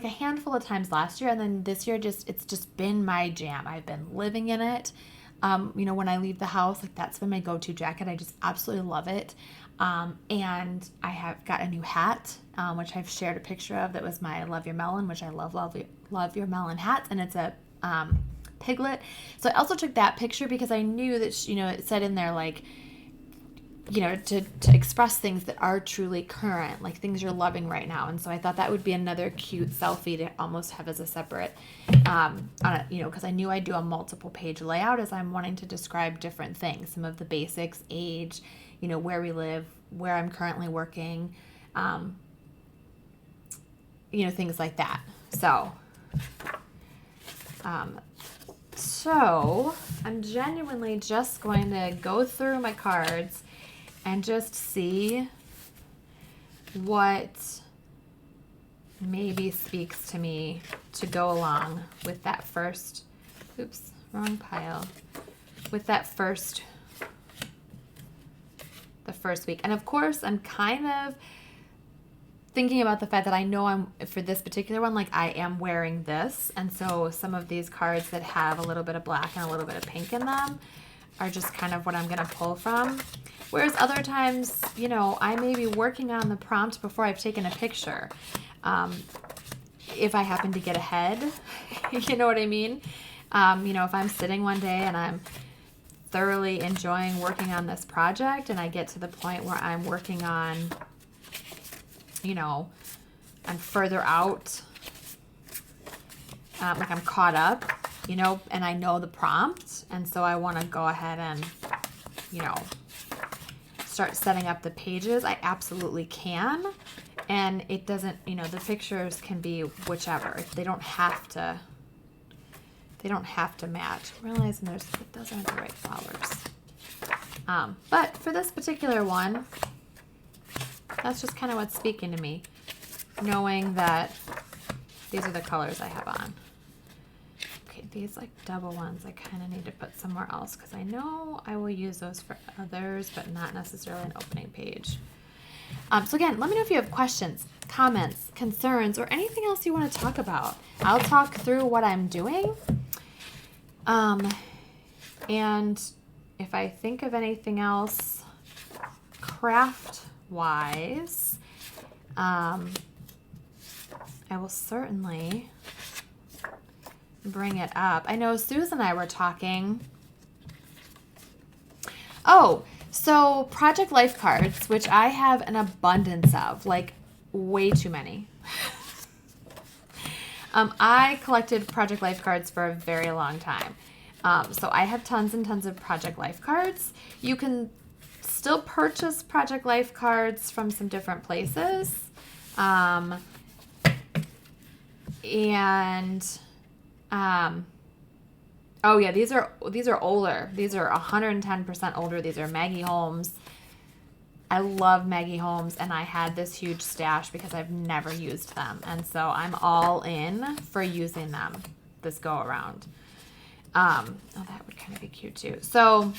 handful of times last year, and then this year it's just been my jam. I've been living in it. When I leave the house, like that's been my go-to jacket. I just absolutely love it. And I have got a new hat, which I've shared a picture of. That was my Love Your Melon, which I love Your Melon hat, and it's a piglet. So I also took that picture because I knew that it said in there like, to express things that are truly current, like things you're loving right now. And so I thought that would be another cute selfie to almost have as a separate, because I knew I'd do a multiple page layout as I'm wanting to describe different things, some of the basics, age, where we live, where I'm currently working, things like that. So I'm genuinely just going to go through my cards and just see what maybe speaks to me to go along with that first, oops, wrong pile, with that the first week. And of course, I'm kind of thinking about the fact that I know for this particular one, like I am wearing this. And so some of these cards that have a little bit of black and a little bit of pink in them are just kind of what I'm going to pull from. Whereas other times, you know, I may be working on the prompt before I've taken a picture. If I happen to get ahead, you know what I mean? You know, if I'm sitting one day and I'm thoroughly enjoying working on this project and I get to the point where I'm working on, you know, I'm further out, like I'm caught up, you know, and I know the prompt, and so I want to go ahead and, you know, start setting up the pages. I absolutely can, and it doesn't, you know, the pictures can be whichever. They don't have to match. I'm realizing those aren't the right flowers. But for this particular one, that's just kind of what's speaking to me, knowing that these are the colors I have on. Okay, these like double ones I kind of need to put somewhere else because I know I will use those for others, but not necessarily an opening page. So again, let me know if you have questions, comments, concerns, or anything else you want to talk about. I'll talk through what I'm doing. And if I think of anything else craft-wise, I will certainly bring it up. I know Susan and I were talking. Oh, so project life cards, which I have an abundance of, like way too many. I collected project life cards for a very long time. So I have tons and tons of project life cards. You can still purchase project life cards from some different places. Oh yeah, these are older. These are 110% older. These are Maggie Holmes. I love Maggie Holmes, and I had this huge stash because I've never used them. And so I'm all in for using them this go around. Oh, that would kind of be cute too. So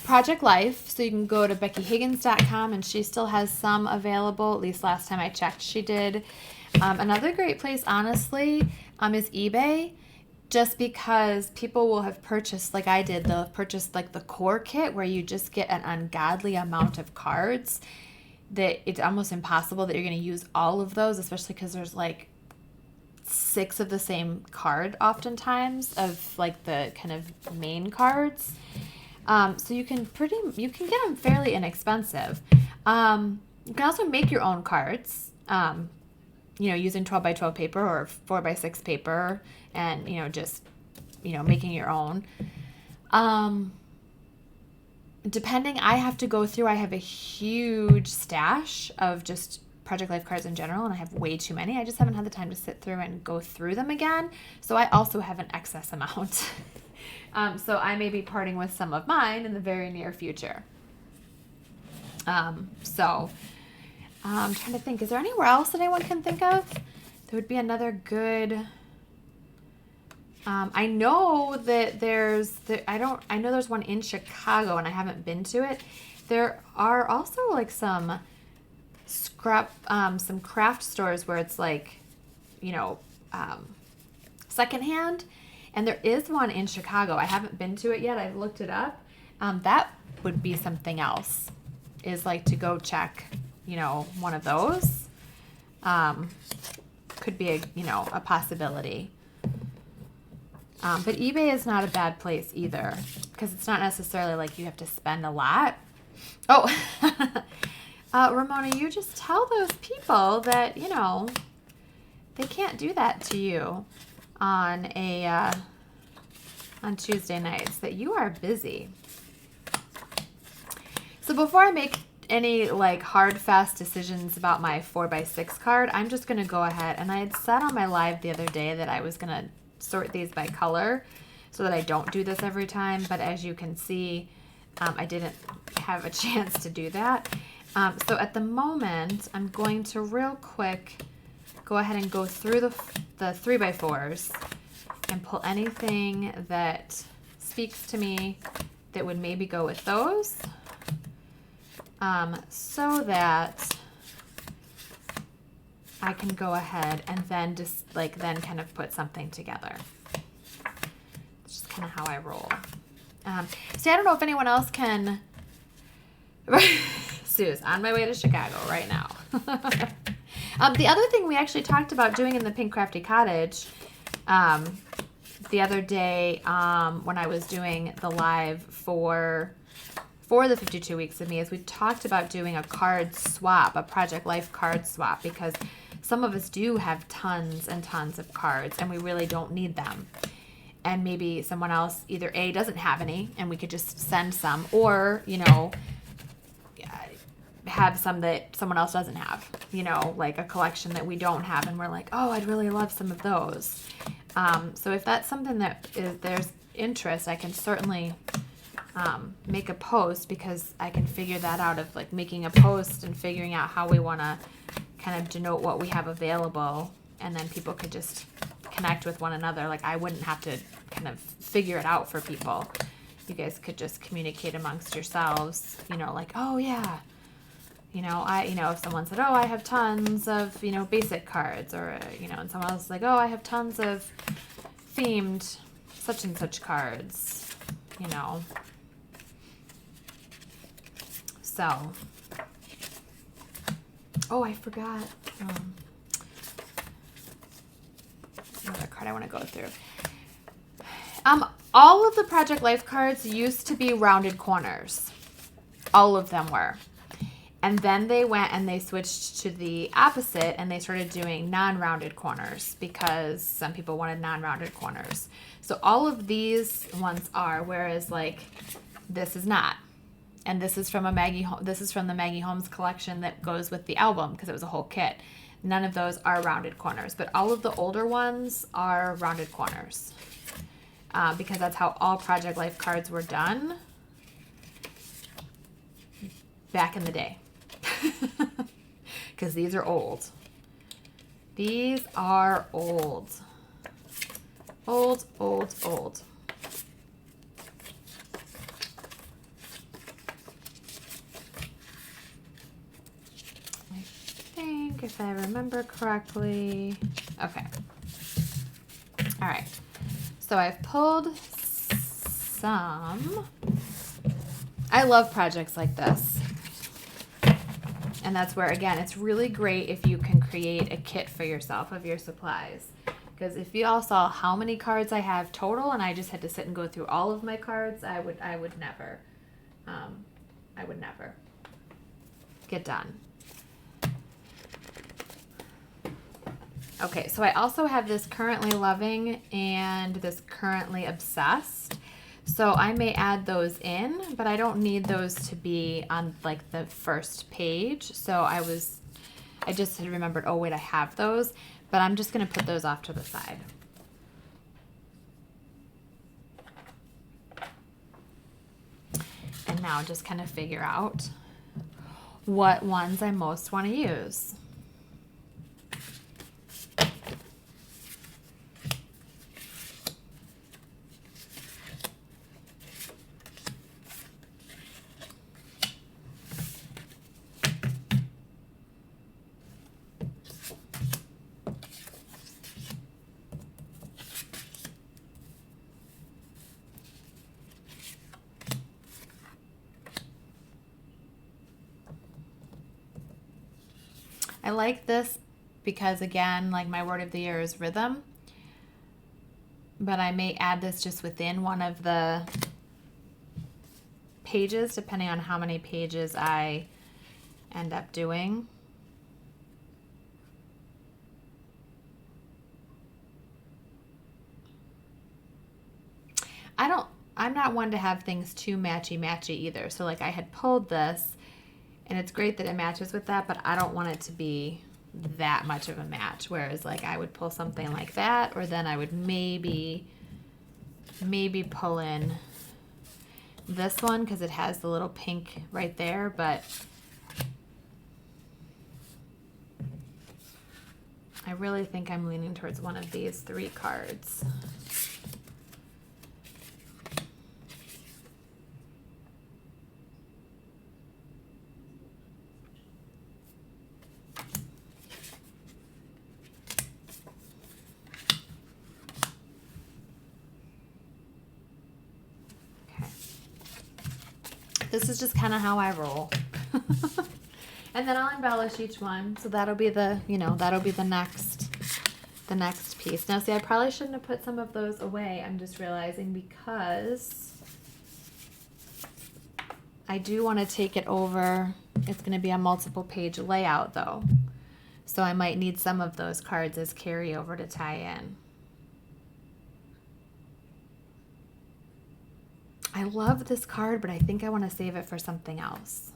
Project Life, so you can go to BeckyHiggins.com, and she still has some available. At least last time I checked, she did. Another great place, honestly, is eBay. Just because people will have purchased, like I did, they'll have purchased like the core kit where you just get an ungodly amount of cards that it's almost impossible that you're going to use all of those, especially because there's like 6 of the same card oftentimes of like the kind of main cards. So you can get them fairly inexpensive. You can also make your own cards, using 12 by 12 paper or 4 by 6 paper, and, just, making your own. Depending, I have a huge stash of just Project Life cards in general, and I have way too many. I just haven't had the time to sit through and go through them again. So I also have an excess amount. So I may be parting with some of mine in the very near future. I'm trying to think, is there anywhere else that anyone can think of? There would be another good... I know that there's one in Chicago, and I haven't been to it. There are also like some craft stores where it's like, secondhand. And there is one in Chicago. I haven't been to it yet. I've looked it up. That would be something else, is like to go check, one of those. Could be a possibility. But eBay is not a bad place either, because it's not necessarily like you have to spend a lot. Oh, Ramona, you just tell those people that, they can't do that to you on Tuesday nights, that you are busy. So before I make any hard, fast decisions about my 4x6 card, I'm just going to go ahead, and I had said on my live the other day that I was going to sort these by color so that I don't do this every time, but as you can see, I didn't have a chance to do that. So at the moment, I'm going to real quick go ahead and go through the 3x4s and pull anything that speaks to me that would maybe go with those, so that I can go ahead and then just like then kind of put something together. It's just kind of how I roll. See, I don't know if anyone else can. Sue's on my way to Chicago right now. The other thing we actually talked about doing in the Pink Crafty Cottage the other day when I was doing the live for the 52 Weeks of Me is we talked about doing a card swap, a Project Life card swap, because some of us do have tons and tons of cards and we really don't need them. And maybe someone else either A, doesn't have any and we could just send some, or, you know, have some that someone else doesn't have, you know, like a collection that we don't have and we're like, oh, I'd really love some of those. So if that's something that there's interest, I can certainly make a post, because I can figure that out of like making a post and figuring out how we want to kind of denote what we have available, and then people could just connect with one another. Like I wouldn't have to kind of figure it out for people. You guys could just communicate amongst yourselves, you know, like, oh yeah, you know, if someone said, oh, I have tons of, you know, basic cards, or, you know, and someone else is like, oh, I have tons of themed such and such cards, you know. So, oh, I forgot. Another card I want to go through. All of the Project Life cards used to be rounded corners. All of them were. And then they went and they switched to the opposite and they started doing non-rounded corners because some people wanted non-rounded corners. So all of these ones are, whereas like this is not. And this is from the Maggie Holmes collection that goes with the album because it was a whole kit. None of those are rounded corners, but all of the older ones are rounded corners. Because that's how all Project Life cards were done back in the day. Because these are old. These are old. Old, old, old. I think, if I remember correctly. Okay. All right. So I've pulled some. I love projects like this. And that's where, again, it's really great if you can create a kit for yourself of your supplies. Because if you all saw how many cards I have total and I just had to sit and go through all of my cards, I would never get done. Okay, so I also have this Currently Loving and this Currently Obsessed. So I may add those in, but I don't need those to be on like the first page. So I just had remembered, oh wait, I have those, but I'm just gonna put those off to the side. And now just kind of figure out what ones I most want to use. I like this because, again, like my word of the year is rhythm, but I may add this just within one of the pages, depending on how many pages I end up doing. I'm not one to have things too matchy-matchy either. So like I had pulled this, and it's great that it matches with that, but I don't want it to be that much of a match. Whereas like I would pull something like that, or then I would maybe pull in this one because it has the little pink right there, but I really think I'm leaning towards one of these 3 cards. This is just kind of how I roll. And then I'll embellish each one. So that'll be the, that'll be the next piece. Now see, I probably shouldn't have put some of those away. I'm just realizing because I do want to take it over. It's going to be a multiple page layout though. So I might need some of those cards as carryover to tie in. I love this card, but I think I want to save it for something else.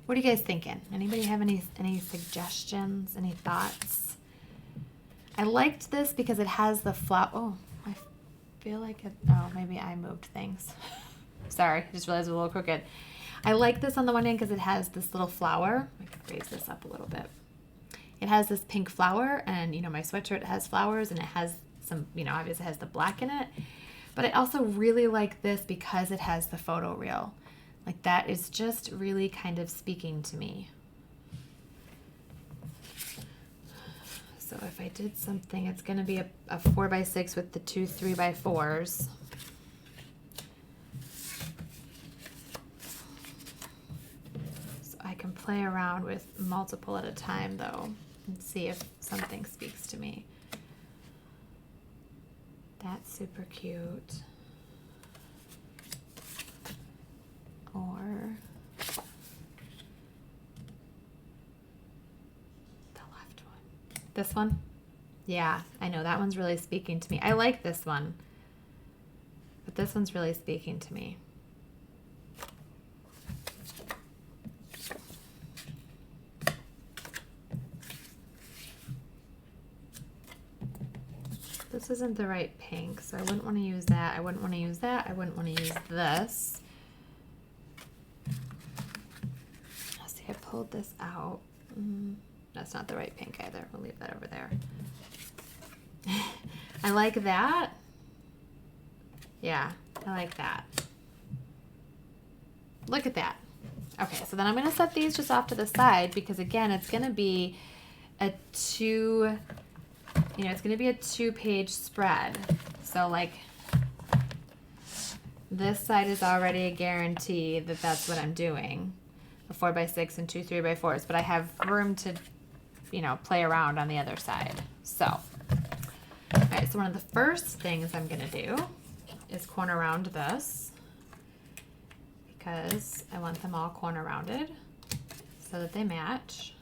What are you guys thinking? Anybody have any suggestions, any thoughts? I liked this because it has the flower. Oh, I feel like it, oh, maybe I moved things. Sorry, I just realized it was a little crooked. I like this on the one hand because it has this little flower. I can raise this up a little bit. It has this pink flower, and my sweatshirt has flowers, and it has some, obviously it has the black in it, but I also really like this because it has the photo reel. Like that is just really kind of speaking to me. So if I did something, it's going to be a 4x6 with the 2 3x4s. So I can play around with multiple at a time though and see if something speaks to me. That's super cute. Or the left one. This one? Yeah, I know that one's really speaking to me. I like this one, but this one's really speaking to me. This isn't the right pink, so I wouldn't want to use that. I wouldn't want to use that. I wouldn't want to use this. Let's see, I pulled this out. That's not the right pink either. We'll leave that over there. I like that. Yeah, I like that. Look at that. Okay, so then I'm going to set these just off to the side because, again, it's going to be a it's going to be a 2-page spread. So like this side is already a guarantee that that's what I'm doing. A 4x6 and 2 3x4s, but I have room to, play around on the other side. So, all right, so one of the first things I'm going to do is corner round this because I want them all corner rounded so that they match.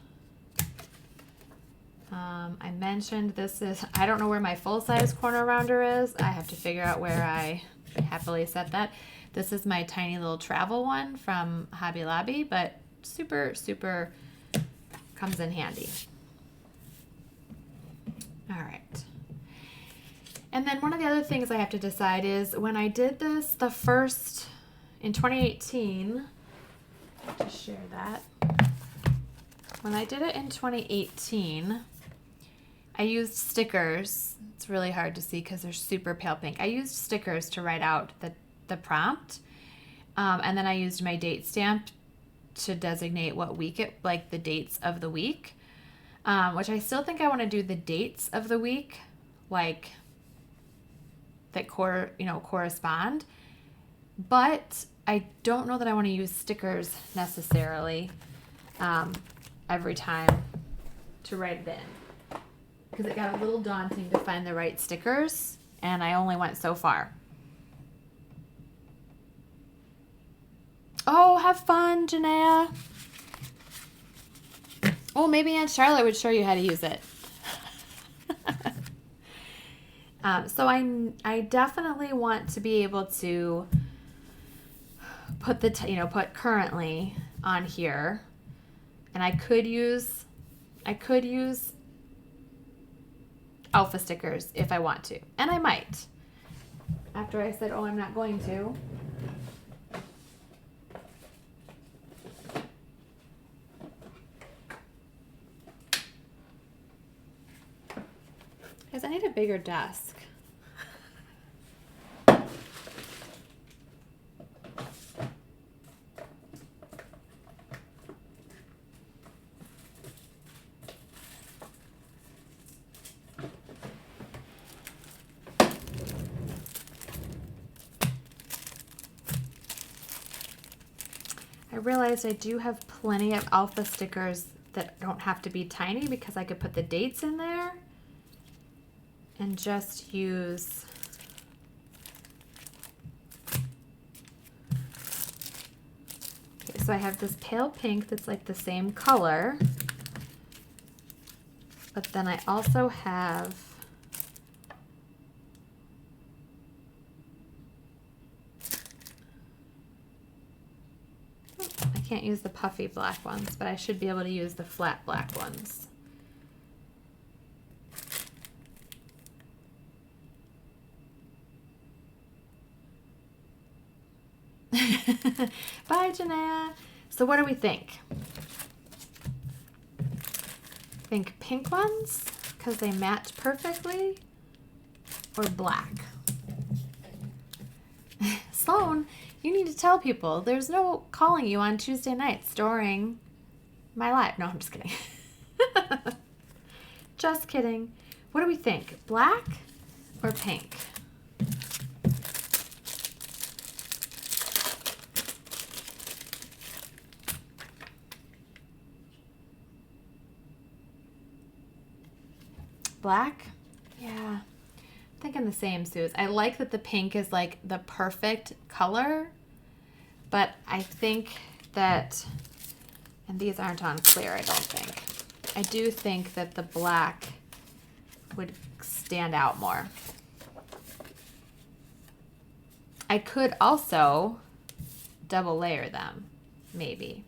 I mentioned this is, I don't know where my full-size corner rounder is. I have to figure out where I happily set that. This is my tiny little travel one from Hobby Lobby, but super, super comes in handy. All right. And then one of the other things I have to decide is when I did this in 2018, I'll just share that. When I did it in 2018, I used stickers. It's really hard to see because they're super pale pink. I used stickers to write out the prompt. And then I used my date stamp to designate what week the dates of the week. Which I still think I want to do the dates of the week, like that correspond. But I don't know that I want to use stickers necessarily every time to write it in. Because it got a little daunting to find the right stickers, and I only went so far. Oh, have fun, Janaea. Oh, maybe Aunt Charlotte would show you how to use it. So I definitely want to be able to put put currently on here, and I could use alpha stickers if I want to, and I might. After I said, oh, I'm not going to. Guys, I need a bigger desk. I realized I do have plenty of alpha stickers that don't have to be tiny because I could put the dates in there and just use okay, so I have this pale pink that's like the same color, but then I also have I can't use the puffy black ones, but I should be able to use the flat black ones. Bye, Janaea. So what do we think? Think pink ones because they match perfectly, or black? Sloan, you need to tell people there's no calling you on Tuesday nights during my live. No, I'm just kidding. Just kidding. What do we think? Black or pink? Black? Yeah. Thinking the same, Suze. I like that the pink is like the perfect color, but I think that, and these aren't on clear, I don't think. I do think that the black would stand out more. I could also double layer them, maybe.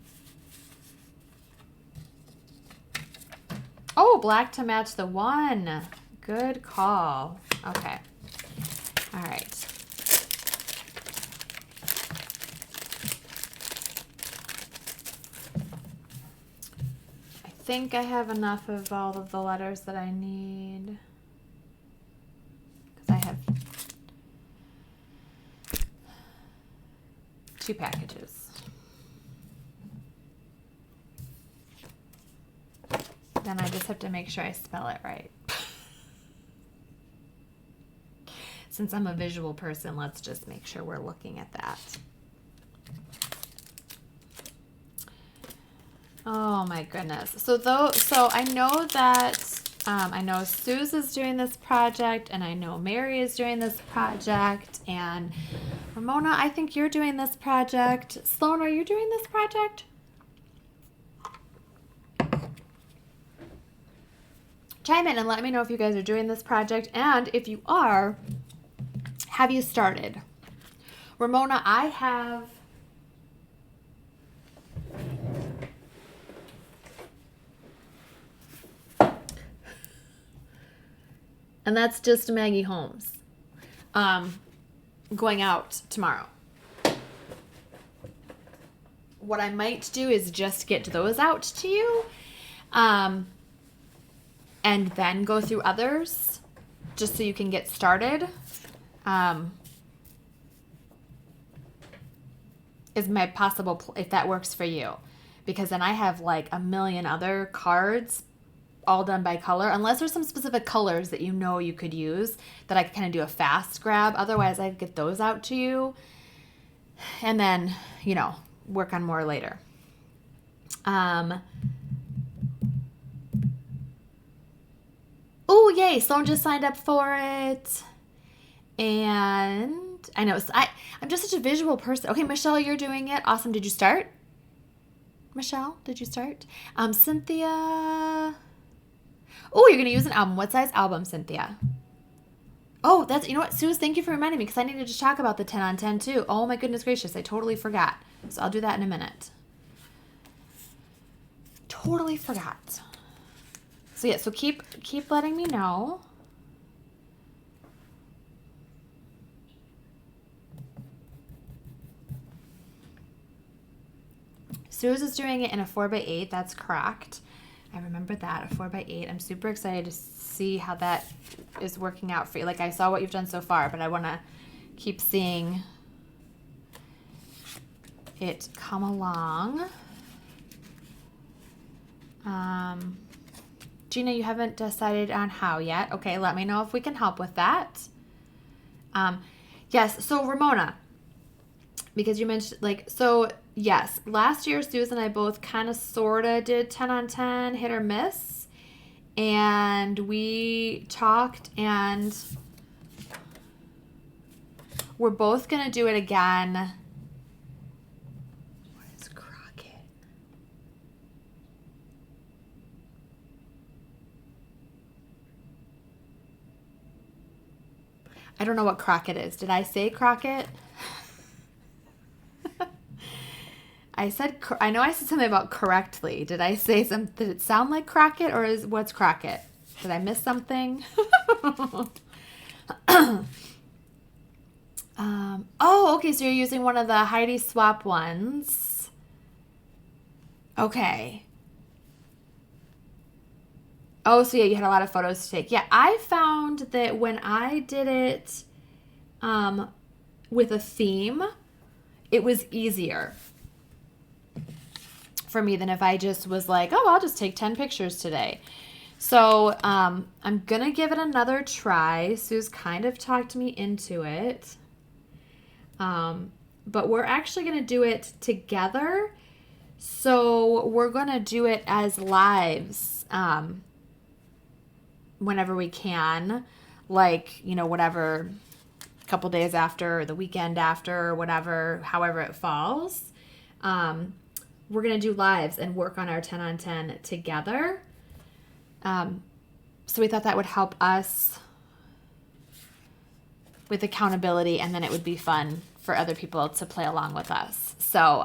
Oh, black to match the one. Good call. Okay. All right. I think I have enough of all of the letters that I need. Because I have 2 packages. Then I just have to make sure I spell it right. Since I'm a visual person, let's just make sure we're looking at that. Oh my goodness. So I know that I know Suze is doing this project, and I know Mary is doing this project, and Ramona, I think you're doing this project. Sloan, are you doing this project? Chime in and let me know if you guys are doing this project, and if you are, have you started? Ramona, I have and that's just Maggie Holmes going out tomorrow. What I might do is just get those out to you and then go through others just so you can get started. Is my possible, if that works for you, because then I have like a million other cards all done by color, unless there's some specific colors that you know you could use that I could kind of do a fast grab. Otherwise I could get those out to you and then, you know, work on more later. Oh, yay, Sloan just signed up for it. And I know, I'm just such a visual person. Okay, Michelle, you're doing it. Awesome. Did you start? Michelle, did you start? Cynthia. Oh, you're going to use an album. What size album, Cynthia? Oh, you know what, Suze, thank you for reminding me, because I need to just talk about the 10 on 10 too. Oh my goodness gracious, I totally forgot. So I'll do that in a minute. Totally forgot. So yeah, so keep letting me know. Suze is doing it in a 4x8. That's correct. I remember that, a 4x8. I'm super excited to see how that is working out for you. Like, I saw what you've done so far, but I want to keep seeing it come along. Gina, you haven't decided on how yet. Okay, let me know if we can help with that. Yes, so Ramona, because you mentioned, like, so yes, last year Susan and I both kind of sort of did 10 on 10, hit or miss, and we talked, and we're both going to do it again. What is Crockett? I don't know what Crockett is. Did I say Crockett? I know I said something about correctly. Did I say something? Did it sound like Crockett, or what's Crockett? Did I miss something? Oh, okay. So you're using one of the Heidi Swap ones. Okay. Oh, so yeah, you had a lot of photos to take. Yeah, I found that when I did it with a theme, it was easier for me than if I just was like, oh, I'll just take 10 pictures today. So I'm going to give it another try. Sue's kind of talked me into it. But we're actually going to do it together. So we're going to do it as lives whenever we can. Like, you know, whatever, a couple days after or the weekend after or whatever, however it falls. We're going to do lives and work on our 10 on 10 together. So we thought that would help us with accountability, and then it would be fun for other people to play along with us. So,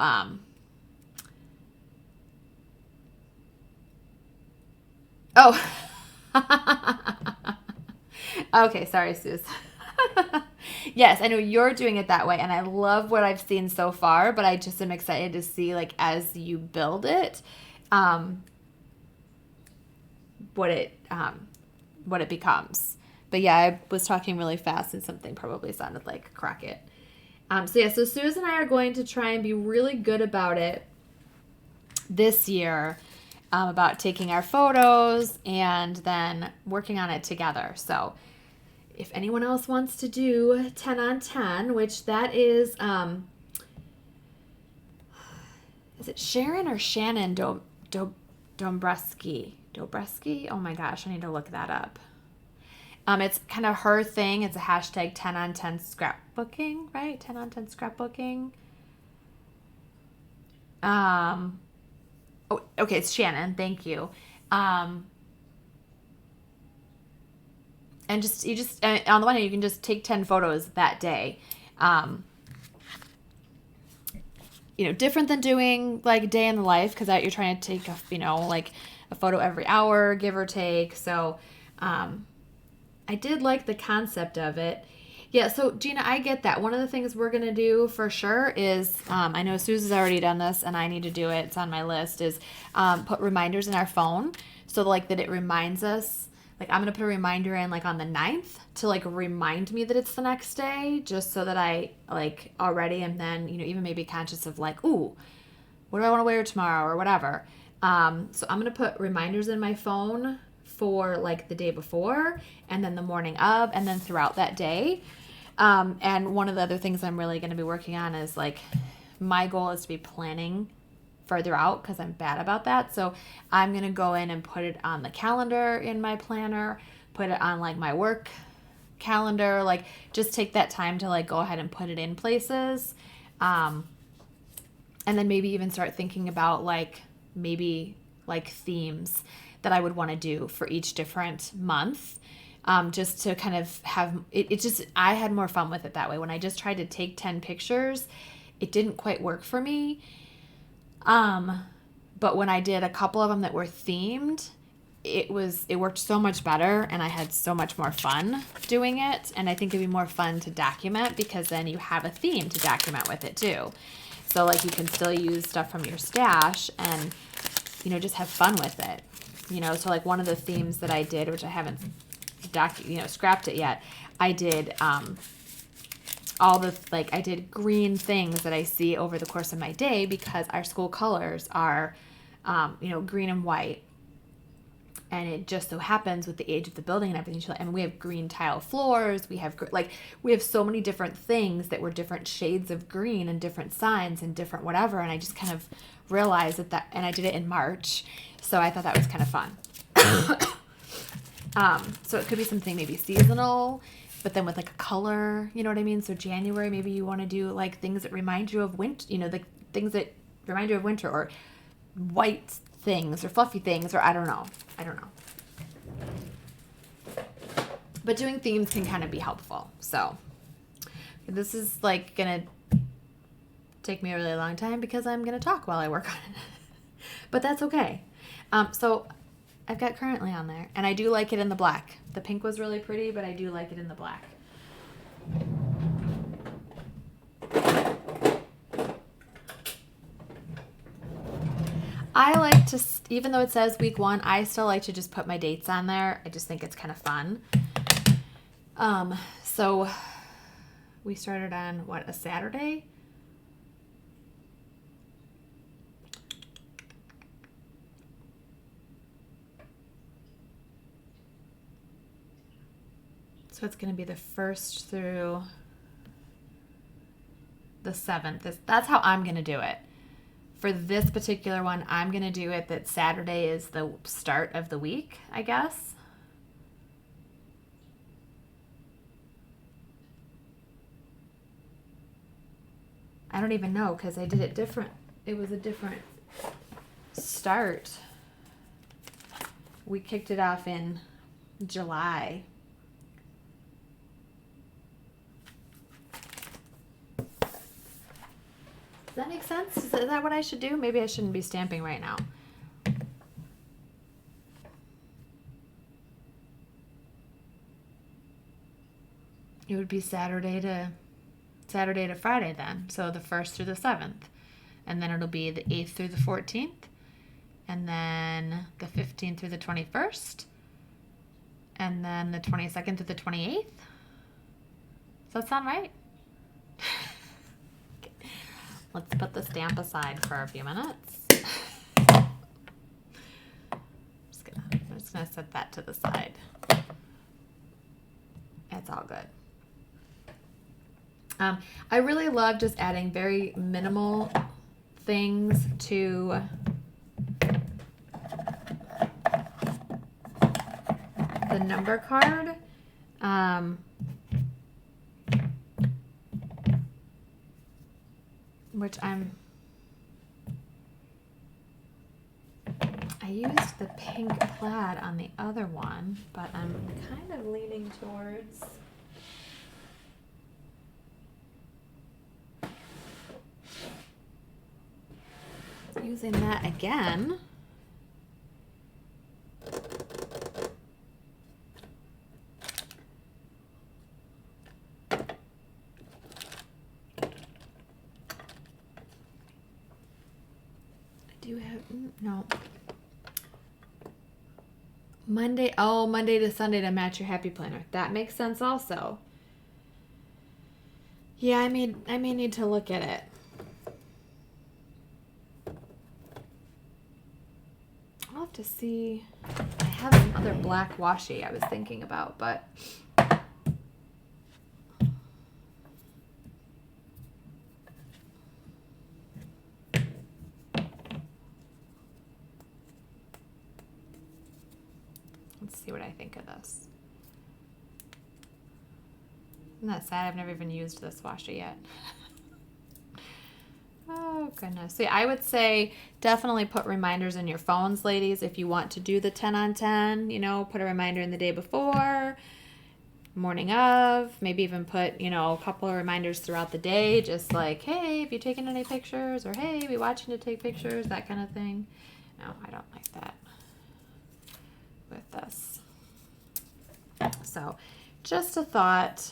oh, okay. Sorry, Suze. Yes, I know you're doing it that way, and I love what I've seen so far, but I just am excited to see, like, as you build it, what it becomes. But yeah, I was talking really fast, and something probably sounded like Crockett. So Suze and I are going to try and be really good about it this year, about taking our photos and then working on it together. So if anyone else wants to do 10 on 10, which that is it Sharon or Shannon Dombreski? Dobreski? Oh my gosh, I need to look that up. It's kind of her thing. It's a hashtag 10 on 10 scrapbooking, right? 10 on 10 scrapbooking. Oh, okay, it's Shannon. Thank you. And you just on the one hand, you can just take 10 photos that day. You know, different than doing like a day in the life, because you're trying to take like a photo every hour, give or take. So, I did like the concept of it. Yeah, so Gina, I get that. One of the things we're going to do for sure is, I know Suze has already done this and I need to do it. It's on my list, is put reminders in our phone. So like that it reminds us, like I'm going to put a reminder in like on the 9th to like remind me that it's the next day, just so that I like already am then, even maybe conscious of like, ooh, what do I want to wear tomorrow or whatever. So I'm going to put reminders in my phone for like the day before and then the morning of and then throughout that day. And one of the other things I'm really going to be working on is like my goal is to be planning further out, because I'm bad about that. So I'm going to go in and put it on the calendar in my planner, put it on like my work calendar, like just take that time to like go ahead and put it in places. And then maybe even start thinking about like maybe like themes that I would want to do for each different month. Just to kind of have it just, I had more fun with it that way. When I just tried to take 10 pictures, it didn't quite work for me. But when I did a couple of them that were themed, it worked so much better, and I had so much more fun doing it. And I think it'd be more fun to document, because then you have a theme to document with it too. So like you can still use stuff from your stash and, just have fun with it. You know, so like one of the themes that I did, which I haven't scrapped it yet, I did all the, like, I did green things that I see over the course of my day because our school colors are, green and white. And it just so happens with the age of the building and everything, and we have green tile floors. We have so many different things that were different shades of green and different signs and different whatever. And I just kind of realized that, and I did it in March. So I thought that was kind of fun. So it could be something maybe seasonal, but then with like a color, you know what I mean? So January, maybe you want to do like things that remind you of winter, like things that remind you of winter, or white things or fluffy things, or I don't know. But doing themes can kind of be helpful. So this is like going to take me a really long time because I'm going to talk while I work on it. But that's okay. So I've got currently on there, and I do like it in the black. The pink was really pretty, but I do like it in the black. I like to, even though it says week 1, I still like to just put my dates on there. I just think it's kind of fun. So we started on a Saturday? So it's going to be the 1st through the 7th. That's how I'm going to do it. For this particular one, I'm going to do it that Saturday is the start of the week, I guess. I don't even know because I did it different. It was a different start. We kicked it off in July. Does that make sense? Is that what I should do? Maybe I shouldn't be stamping right now. It would be Saturday to Friday then. So the 1st through the 7th. And then it'll be the 8th through the 14th. And then the 15th through the 21st. And then the 22nd through the 28th. Does that sound right? Let's put the stamp aside for a few minutes. I'm just gonna set that to the side. It's all good. I really love just adding very minimal things to the number card. Which I used the pink plaid on the other one, but I'm kind of leaning towards using that again. No. Monday to Sunday to match your happy planner. That makes sense also. Yeah, I may need to look at it. I'll have to see. I have another black washi I was thinking about, but let's see what I think of this. Isn't that sad? I've never even used this washi yet. Oh, goodness. See, I would say definitely put reminders in your phones, ladies, if you want to do the 10 on 10. You know, put a reminder in the day before, morning of, maybe even put, a couple of reminders throughout the day, just like, hey, have you taken any pictures? Or, hey, be watching to take pictures, that kind of thing. No, I don't like that with this. So, just a thought.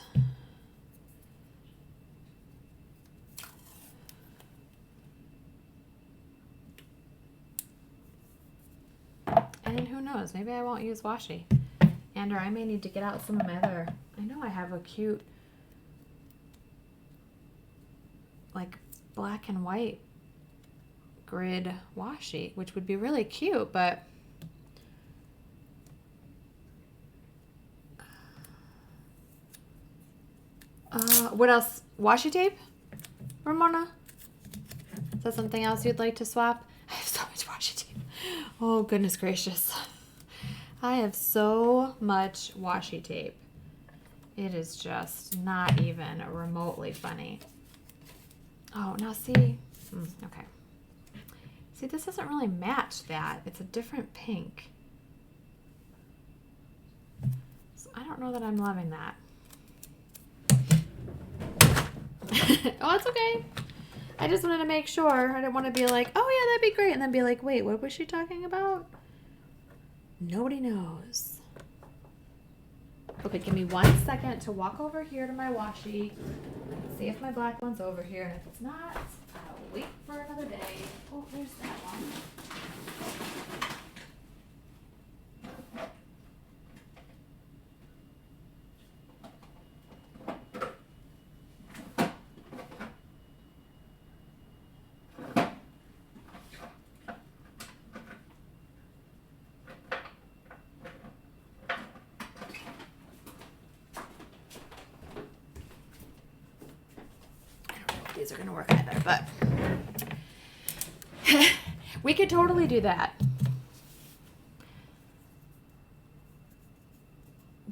And who knows, maybe I won't use washi. Or I may need to get out some of my other, I know I have a cute, like, black and white grid washi, which would be really cute, but what else? Washi tape, Ramona? Is that something else you'd like to swap? I have so much washi tape. Oh, goodness gracious. I have so much washi tape. It is just not even remotely funny. Oh, now see. Okay. See, this doesn't really match that. It's a different pink. So I don't know that I'm loving that. Oh, it's okay. I just wanted to make sure. I didn't want to be like, oh yeah, that'd be great. And then be like, wait, what was she talking about? Nobody knows. Okay, give me 1 second to walk over here to my washi. See if my black one's over here. And if it's not, I'll wait for another day. Oh, there's that one. These are going to work either, but we could totally do that.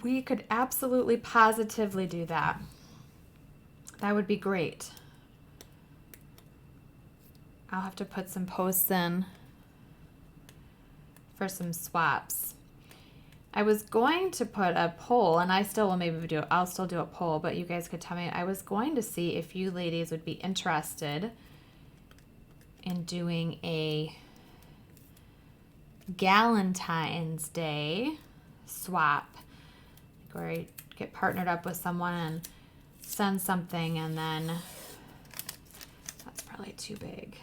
We could absolutely positively do that. That would be great. I'll have to put some posts in for some swaps. I was going to put a poll, and I still will maybe do it. I'll still do a poll, but you guys could tell me. I was going to see if you ladies would be interested in doing a Galentine's Day swap, where I get partnered up with someone and send something, and then that's probably too big.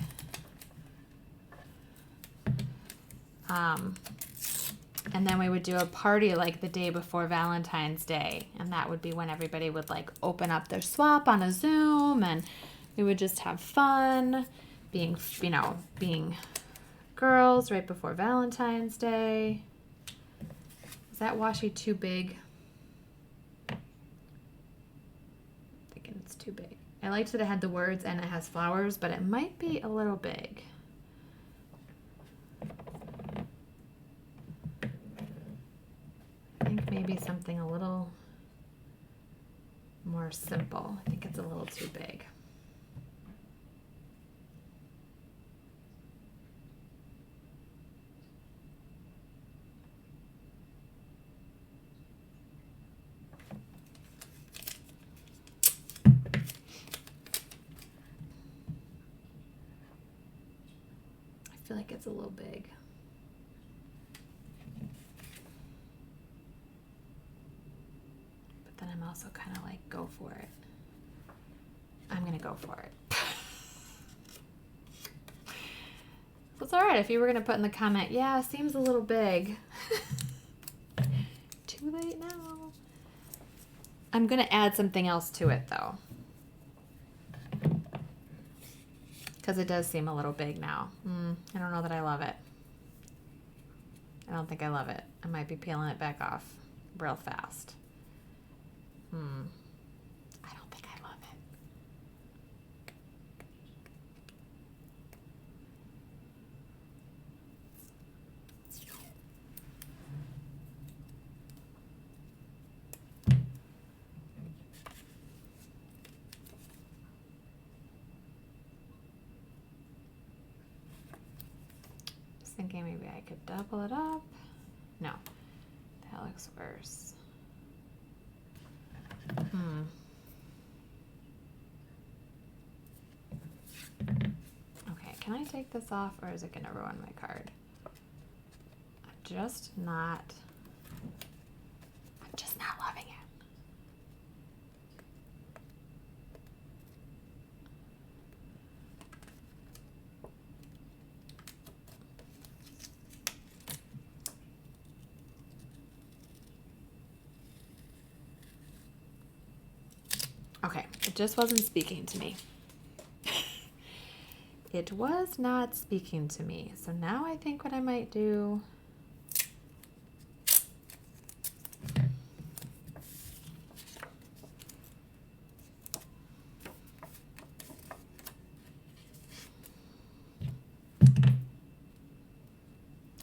And then we would do a party like the day before Valentine's Day. And that would be when everybody would like open up their swap on a Zoom, and we would just have fun being, you know, being girls right before Valentine's Day. Is that washi too big? I'm thinking it's too big. I liked that it had the words and it has flowers, but it might be a little big. I think maybe something a little more simple. I think it's a little too big. I feel like it's a little big. Then I'm also kind of like, go for it. I'm going to go for it. It's all right if you were going to put in the comment, yeah, seems a little big. Too late now. I'm going to add something else to it, though. Because it does seem a little big now. I don't know that I love it. I don't think I love it. I might be peeling it back off real fast. I don't think I love it. Just thinking maybe I could double it up. No, that looks worse. Okay, can I take this off, or is it going to ruin my card? I'm just not loving it. It just wasn't speaking to me. It was not speaking to me. So now I think what I might do...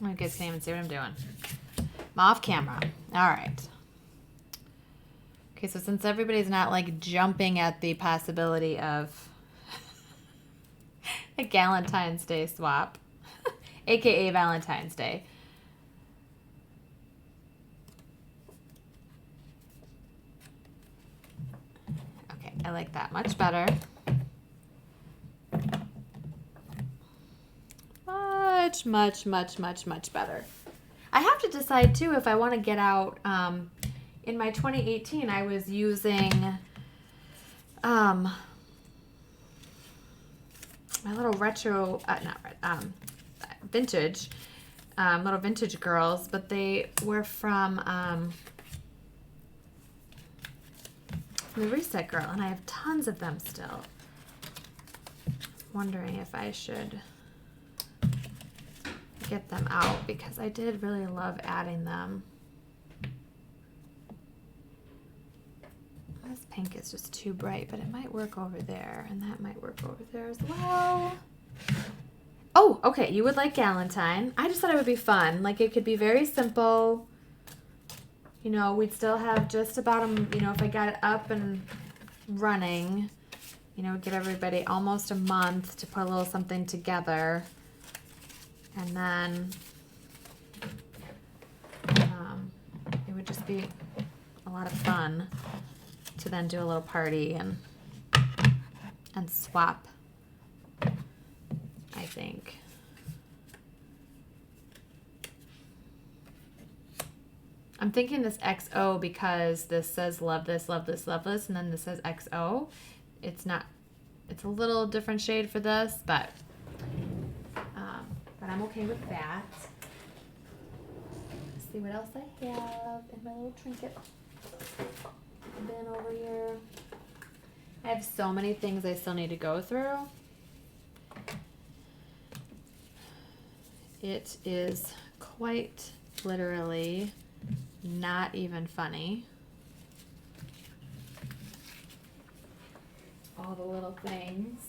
You guys can't even see what I'm doing. I'm off camera. All right. Okay, so since everybody's not like jumping at the possibility of a Galentine's Day swap, aka Valentine's Day. Okay, I like that much better. Much better. I have to decide too if I want to get out. In my 2018, I was using my little retro, vintage, little vintage girls, but they were from the Reset Girl, and I have tons of them still. Wondering if I should get them out because I did really love adding them. This pink is just too bright, but it might work over there, and that might work over there as well. Oh, okay, you would like Galentine. I just thought it would be fun. Like, it could be very simple. You know, we'd still have just about, you know, if I got it up and running, you know, give everybody almost a month to put a little something together. And then it would just be a lot of fun to then do a little party and swap, I think. I'm thinking this XO because this says love this, love this, love this, and then this says XO. It's not, it's a little different shade for this, but I'm okay with that. Let's see what else I have in my little trinket bin over here. I have so many things I still need to go through. It is quite literally not even funny. All the little things.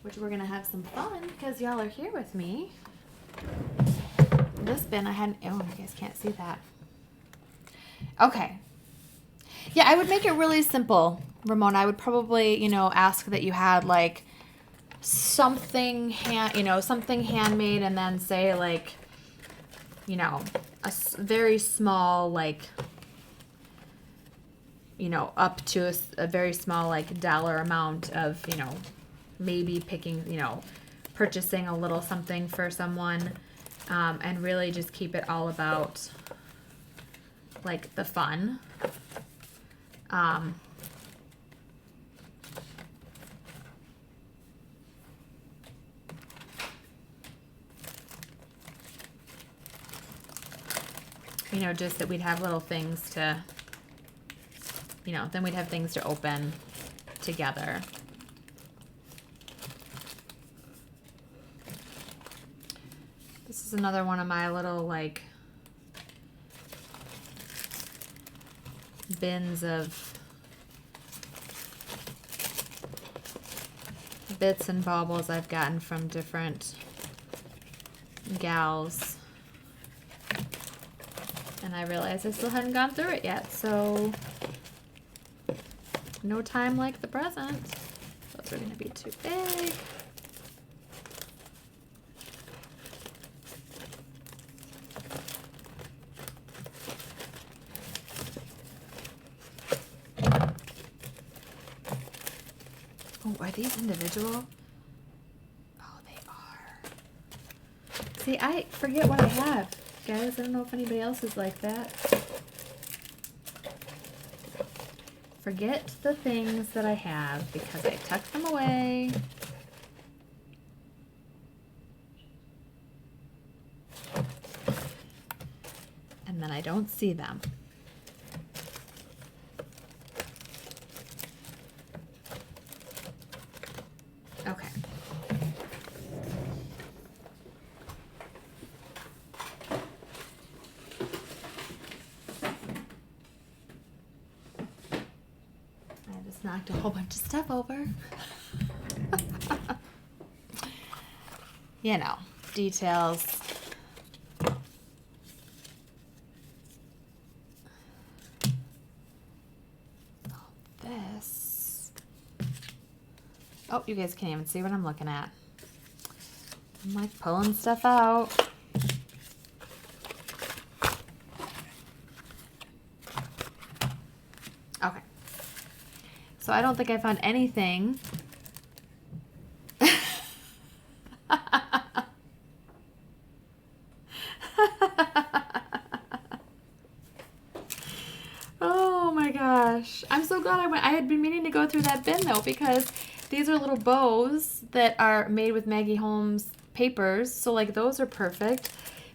Which we're gonna have some fun because y'all are here with me. This bin I hadn't, oh, you guys can't see that. Okay. Yeah, I would make it really simple, Ramona. I would probably, you know, ask that you had like something something handmade, and then say like, you know, a very small, like, you know, up to a very small like dollar amount of, you know, maybe picking, you know, purchasing a little something for someone, and really just keep it all about like the fun. You know, just that we'd have little things to, you know, then we'd have things to open together. This is another one of my little, like, bins of bits and baubles I've gotten from different gals. And I realized I still hadn't gone through it yet, so no time like the present. Those are going to be too big. Oh, are these individual? Oh, they are. See, I forget what I have. Guys, I don't know if anybody else is like that. Forget the things that I have because I tuck them away. I don't see them. Okay. I just knocked a whole bunch of stuff over. You know, details. This. Oh, you guys can't even see what I'm looking at. I'm like pulling stuff out. Okay. So I don't think I found anything. Oh my gosh. I'm so glad I went. I had been meaning to go through that bin though, because these are little bows that are made with Maggie Holmes papers. So like those are perfect.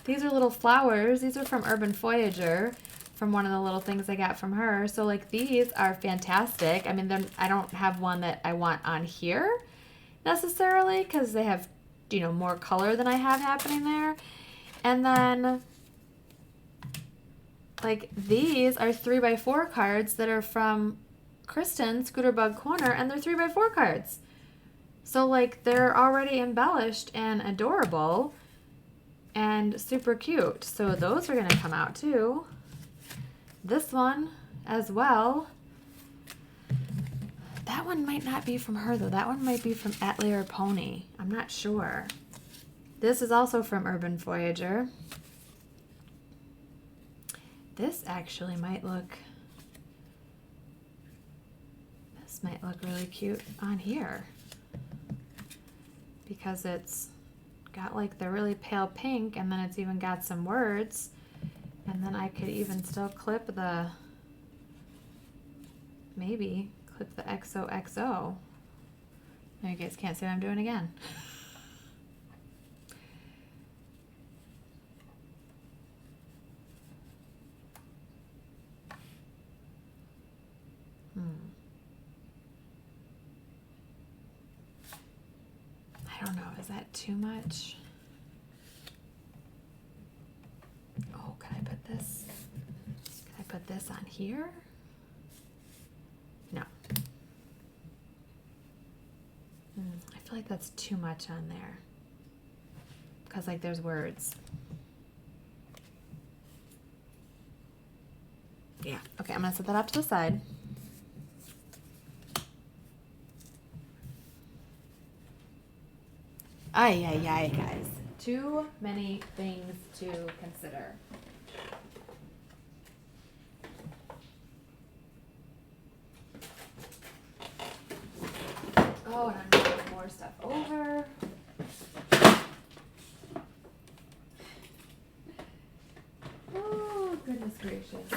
These are little flowers. These are from Urban Voyager, from one of the little things I got from her. So like these are fantastic. I mean, I don't have one that I want on here necessarily because they have, you know, more color than I have happening there. And then like these are 3x4 cards that are from Kristen, Scooterbug Corner, and they're 3x4 cards. So like they're already embellished and adorable and super cute. So those are going to come out too. This one as well. That one might not be from her though. That one might be from Atlee or Pony. I'm not sure. This is also from Urban Voyager. This actually might look, this might look really cute on here because it's got like the really pale pink and then it's even got some words, and then I could even still clip the, maybe clip the XOXO. Now you guys can't see what I'm doing again. I don't know, is that too much? Oh, can I put this? Can I put this on here? No. I feel like that's too much on there. Because like there's words. Yeah, okay, I'm gonna set that up to the side. Ay, ay, ay, guys. Too many things to consider. Oh, and I'm going to put more stuff over. Oh, goodness gracious.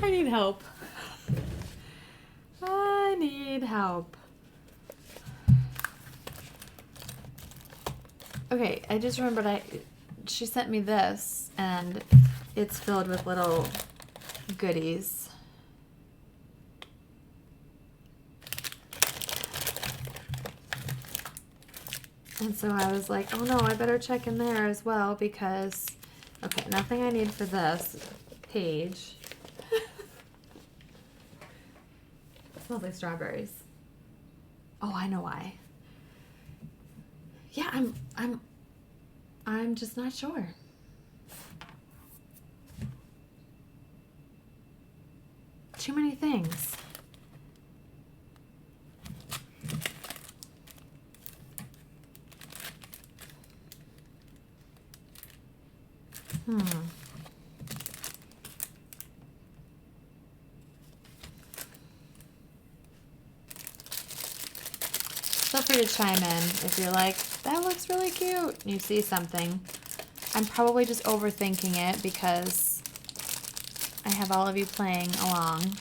I need help. I need help. Okay, I just remembered she sent me this and it's filled with little goodies. And so I was like, oh no, I better check in there as well because, okay, nothing I need for this page. Smells like strawberries. Oh, I know why. Yeah, I'm just not sure. Too many things. Feel free to chime in if you're like, that looks really cute, and you see something I'm probably just overthinking it because I have all of you playing along.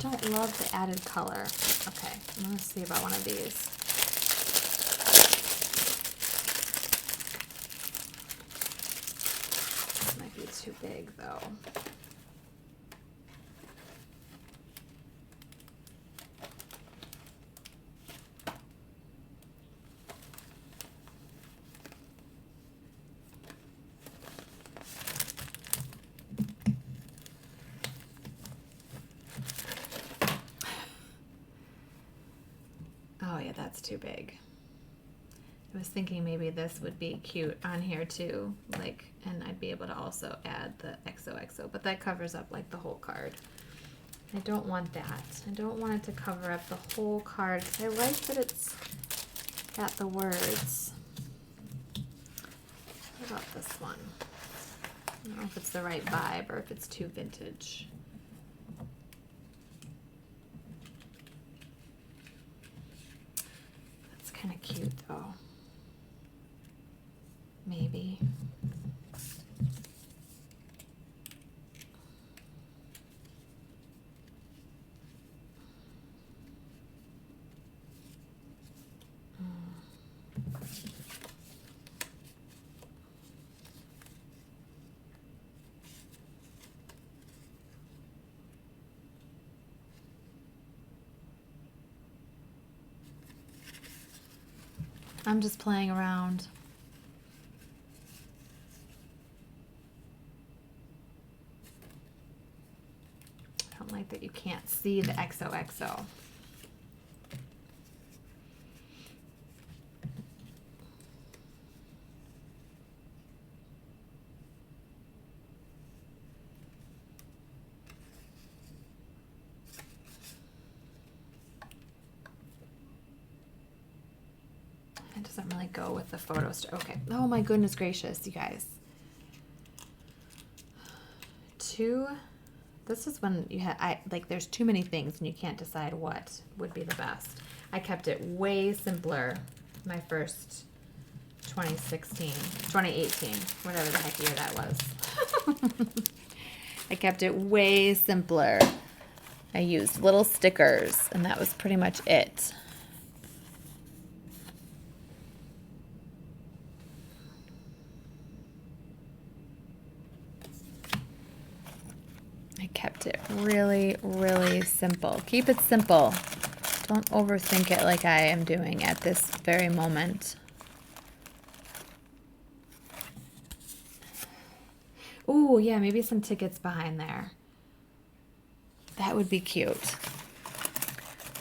Don't love the added color. Okay, I'm gonna see about one of these. This might be too big though. Oh yeah, that's too big. I was thinking maybe this would be cute on here too, like, and I'd be able to also add the XOXO, but that covers up like the whole card. I don't want that. I don't want it to cover up the whole card because I like that it's got the words. What about this one? I don't know if it's the right vibe or if it's too vintage. Kind of cute though. Maybe. I'm just playing around. I don't like that you can't see the XOXO. It doesn't really go with the photo. Okay. Oh my goodness gracious, you guys. This is when you have, there's too many things and you can't decide what would be the best. I kept it way simpler my first 2018, whatever the heck year that was. I kept it way simpler. I used little stickers and that was pretty much it. I kept it really, really simple. Keep it simple. Don't overthink it like I am doing at this very moment. Ooh, yeah, maybe some tickets behind there. That would be cute.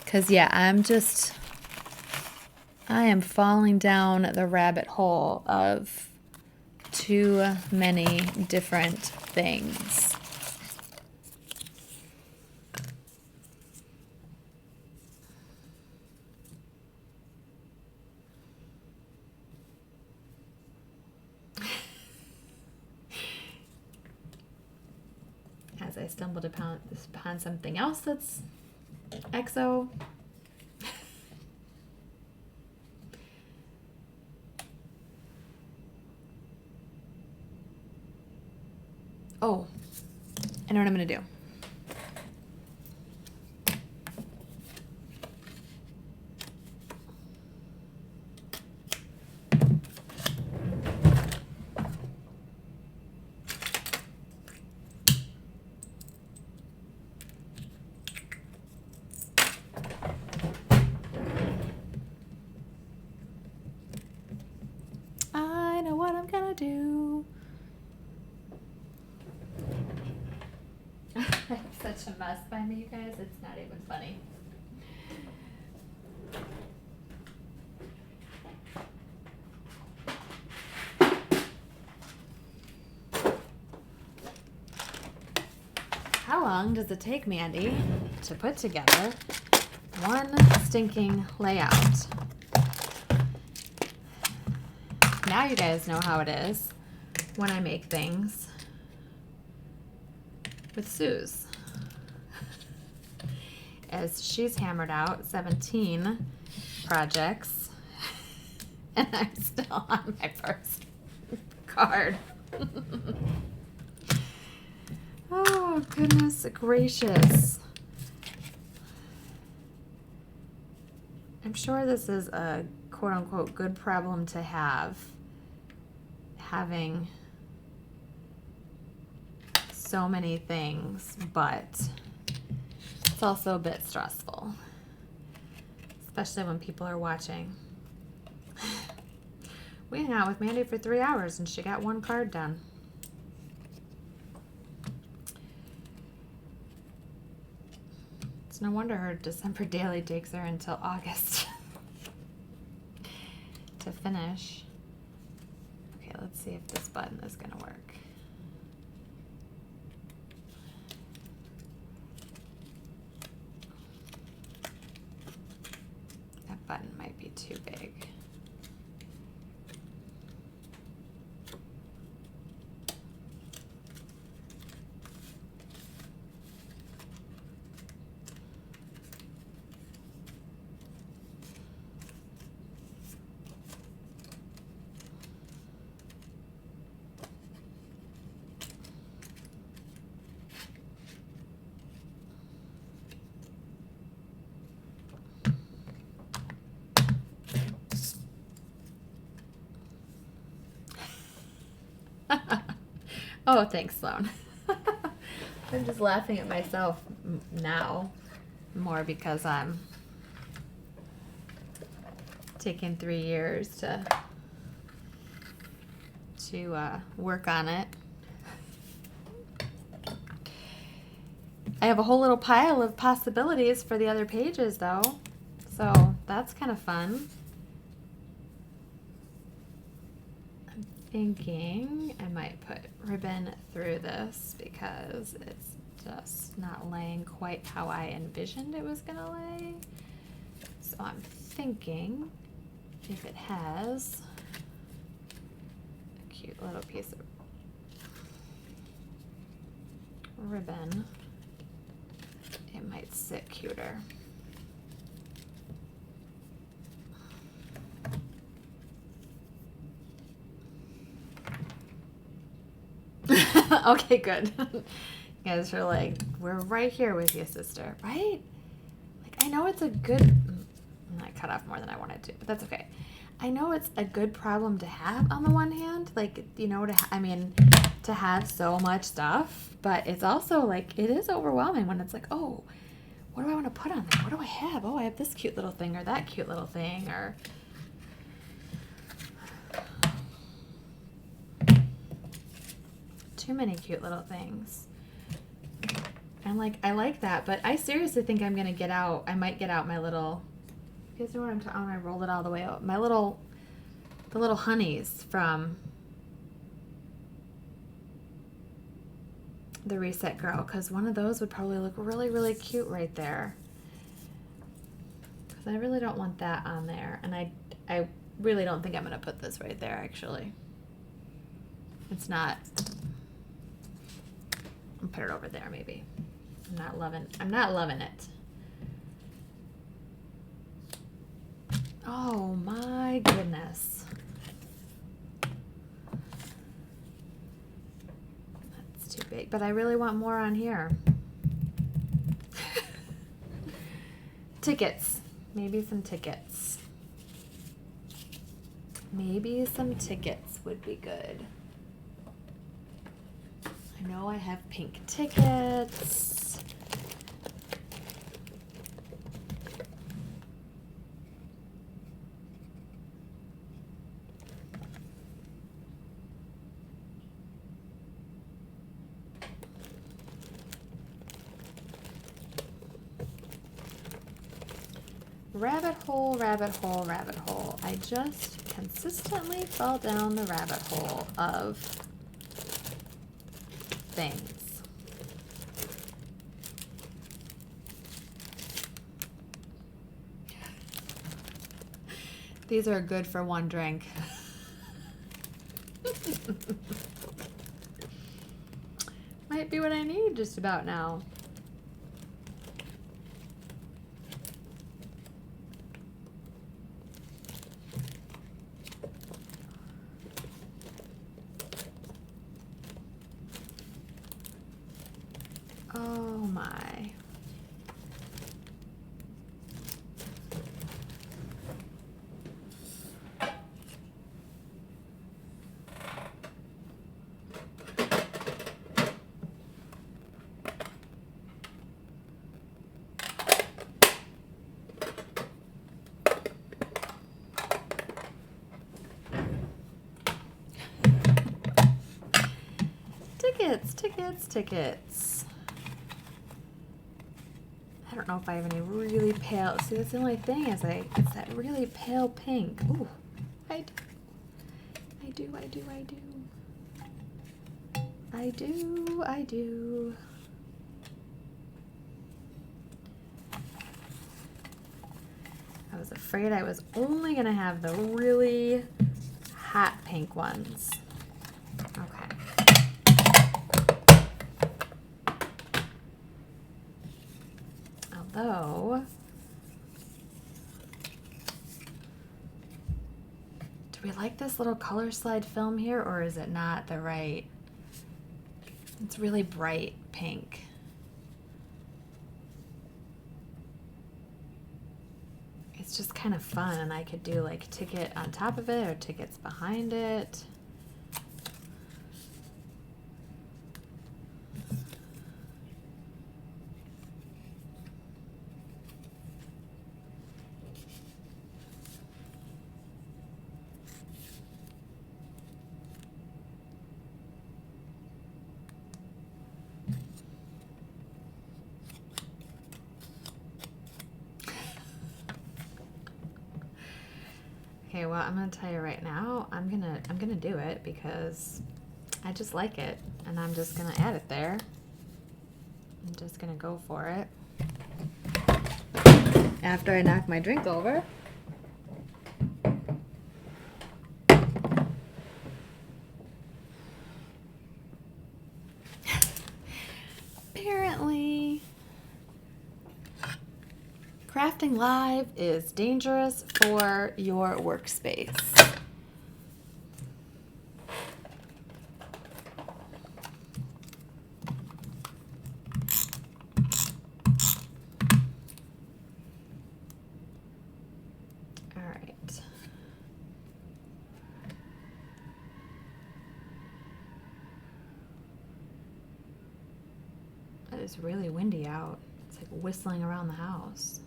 Because, yeah, I am falling down the rabbit hole of too many different things. As I stumbled upon something else that's XO. Oh, I know what I'm going to do. I know what I'm going to do. such a mess by me, you guys. It's not even funny. How long does it take, Mandy, to put together one stinking layout? Now you guys know how it is when I make things with Suze, as she's hammered out 17 projects and I'm still on my first card. Oh, goodness gracious. I'm sure this is a quote-unquote good problem to have, having so many things, but it's also a bit stressful, especially when people are watching. We hung out with Mandy for 3 hours and she got one card done. It's no wonder her December daily takes her until August to finish. Okay, let's see if this button is going to work. That button might be too big. Oh, thanks, Sloan. I'm just laughing at myself now more because I'm taking 3 years to work on it. I have a whole little pile of possibilities for the other pages, though, so that's kind of fun. Thinking I might put ribbon through this because it's just not laying quite how I envisioned it was gonna lay. So I'm thinking if it has a cute little piece of ribbon, it might sit cuter. Okay, good. You guys are like, we're right here with you, sister, right? Like, I know it's a good, I cut off more than I wanted to, but that's okay. I know it's a good problem to have on the one hand, like, you know, to have so much stuff, but it's also like, it is overwhelming when it's like, oh, what do I want to put on there? What do I have? Oh, I have this cute little thing or that cute little thing, or too many cute little things. And like, I like that, but I seriously think I'm gonna get out. I might get out my little. You guys know what I'm talking about? I rolled it all the way out. The little honeys from the Reset Girl, because one of those would probably look really, really cute right there. Because I really don't want that on there, and I really don't think I'm gonna put this right there. Actually, it's not. I'll put it over there maybe. I'm not loving it. Oh my goodness. That's too big, but I really want more on here. Tickets. Maybe some tickets. Maybe some tickets would be good. I know I have pink tickets. Rabbit hole, rabbit hole, rabbit hole. I just consistently fall down the rabbit hole of things. These are good for one drink. Might be what I need just about now. Oh my. Tickets, tickets, tickets. I don't know if I have any really pale. See, that's the only thing is it's that really pale pink. Ooh, I do. I do. I was afraid I was only gonna have the really hot pink ones. Okay. Although, do we like this little color slide film here, or is it not the right? It's really bright pink. It's just kind of fun, and I could do like ticket on top of it or tickets behind it. Okay, well, I'm gonna tell you right now, I'm gonna do it because I just like it, and I'm just gonna add it there. I'm just gonna go for it after I knock my drink over. Apparently, crafting live is dangerous for your workspace. All right. It is really windy out. It's like whistling around the house.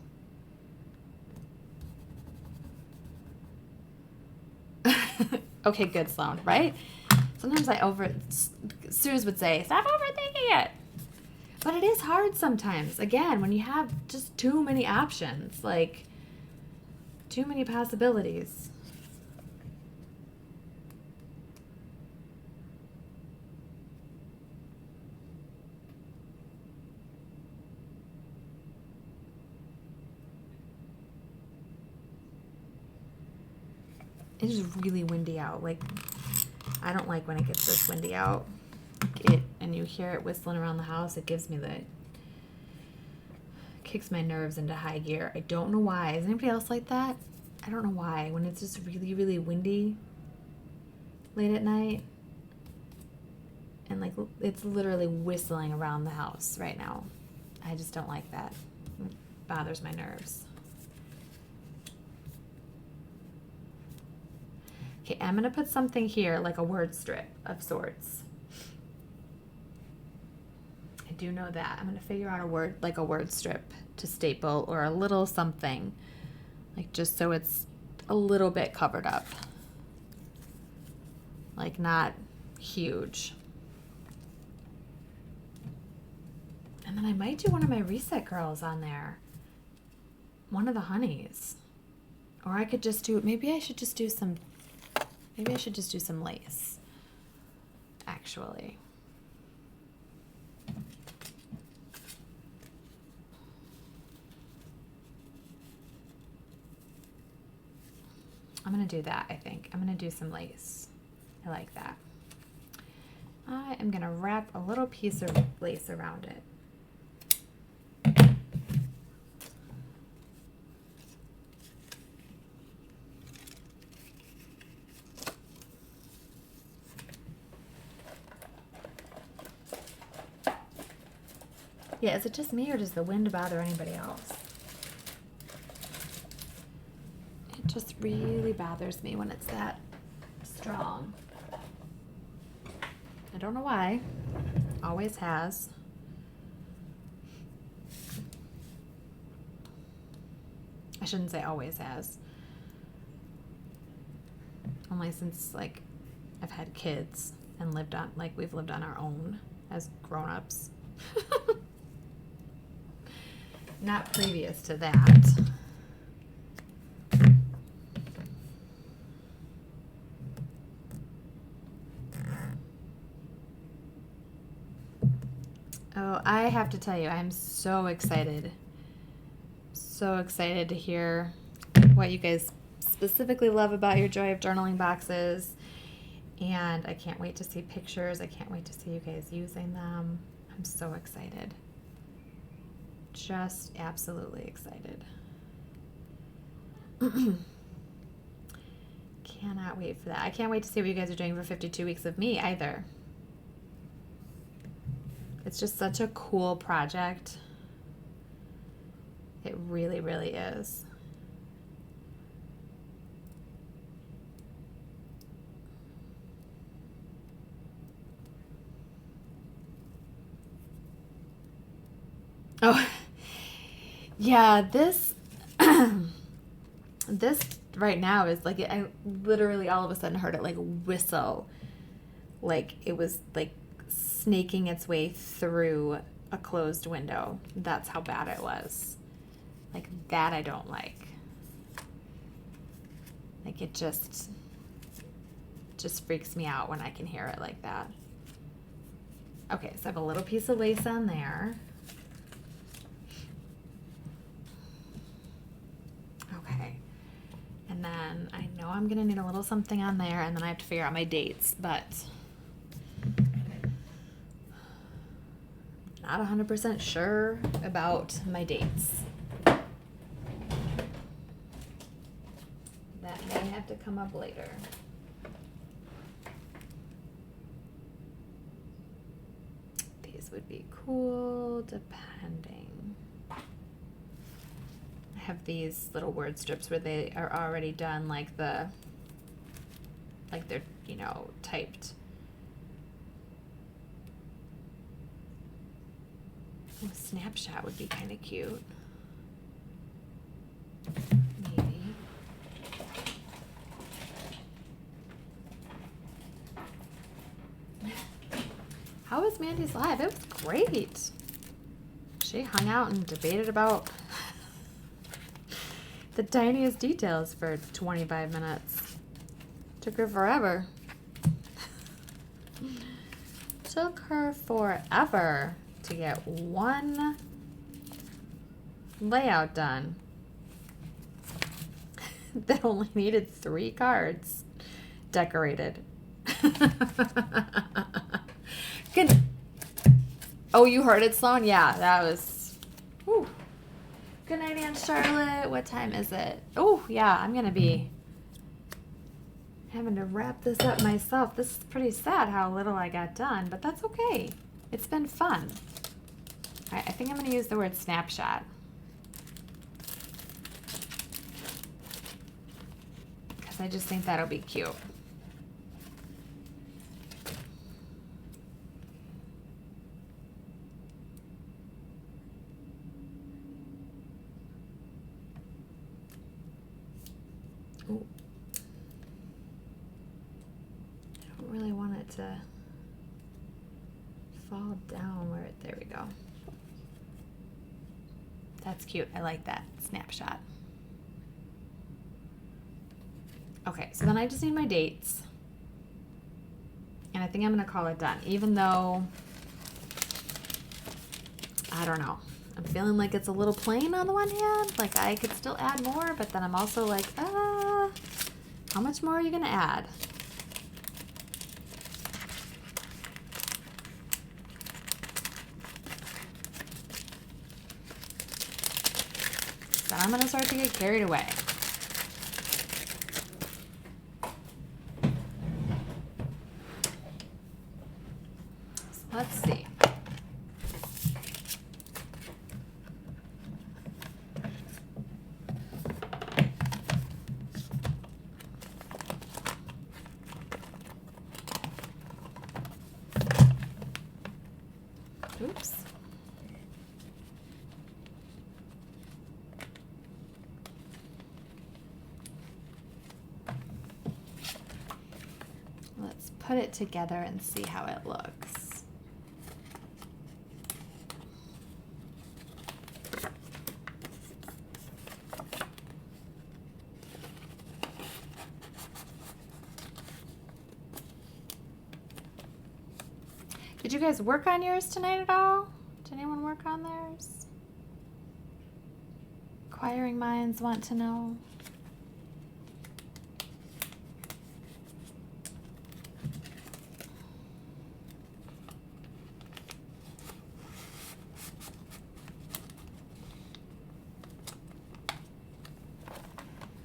Okay, good, Sloan, right? Sometimes Suze would say, stop overthinking it. But it is hard sometimes. Again, when you have just too many options, like too many possibilities. It is really windy out. Like, I don't like when it gets this windy out. And you hear it whistling around the house. It gives me kicks my nerves into high gear. I don't know why. Is anybody else like that? I don't know why. When it's just really, really windy late at night, and like it's literally whistling around the house right now. I just don't like that. It bothers my nerves. Okay, I'm going to put something here, like a word strip of sorts. I do know that. I'm going to figure out a word, like a word strip to staple, or a little something, like just so it's a little bit covered up. Like not huge. And then I might do one of my Reset Girls on there. one of the honeys. Or I could just do, maybe I should just do some lace, actually. I'm going to do that, I think. I'm going to do some lace. I like that. I am going to wrap a little piece of lace around it. Yeah, is it just me or does the wind bother anybody else? It just really bothers me when it's that strong. I don't know why. Always has. I shouldn't say always has. Only since, like, I've had kids and we've lived on our own as grown-ups. Not previous to that. Oh, I have to tell you, I'm so excited. So excited to hear what you guys specifically love about your Joy of Journaling boxes. And I can't wait to see pictures. I can't wait to see you guys using them. I'm so excited. Just absolutely excited. Cannot wait for that. I can't wait to see what you guys are doing for 52 weeks of me either. It's just such a cool project. It really, really is. Oh, yeah, this right now is like, I literally all of a sudden heard it like whistle. Like it was like snaking its way through a closed window. That's how bad it was. Like that I don't like. Like it just freaks me out when I can hear it like that. Okay, so I have a little piece of lace on there. Okay. And then I know I'm going to need a little something on there, and then I have to figure out my dates, but not 100% sure about my dates. That may have to come up later. These would be cool, depending. I have these little word strips where they are already done, like they're, you know, typed. Oh, a snapshot would be kind of cute. Maybe. How was Mandy's live? It was great. She hung out and debated about the tiniest details for 25 minutes. Took her forever. Took her forever to get one layout done that only needed 3 cards decorated. Good. Oh, you heard it, Sloan? Yeah, that was... Whew. Good night, Aunt Charlotte. What time is it? Oh, yeah, I'm going to be having to wrap this up myself. This is pretty sad how little I got done, but that's okay. It's been fun. All right, I think I'm going to use the word snapshot. Because I just think that'll be cute. Ooh. I don't really want it to fall down where it, there we go. That's cute. I like that snapshot. Okay, so then I just need my dates. And I think I'm going to call it done. Even though, I don't know. I'm feeling like it's a little plain on the one hand. Like I could still add more, but then I'm also like, how much more are you going to add? Then I'm going to start to get carried away. So let's see. Oops. Let's put it together and see how it looks. Did you guys work on yours tonight at all? Did anyone work on theirs? Inquiring minds want to know.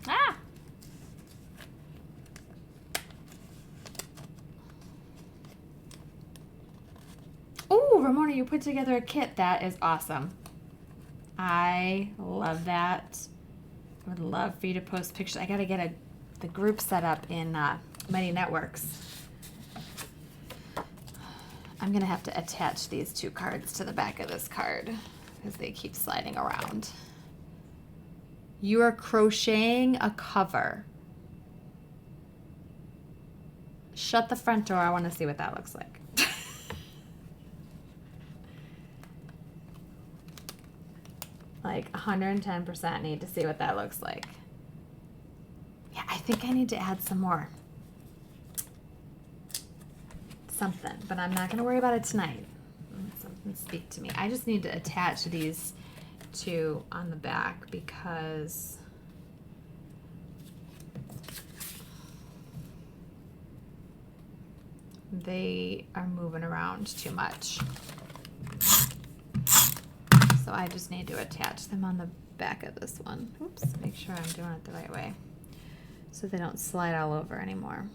Ah! Oh, Ramona, you put together a kit. That is awesome. I love that. I would love for you to post pictures. I got to get the group set up in Mighty Networks. I'm going to have to attach these 2 cards to the back of this card because they keep sliding around. You are crocheting a cover. Shut the front door. I want to see what that looks like. Like 110% need to see what that looks like. Yeah, I think I need to add some more. Something, but I'm not going to worry about it tonight. Something speak to me. I just need to attach these 2 on the back because they are moving around too much. So I just need to attach them on the back of this one. Oops, make sure I'm doing it the right way so they don't slide all over anymore.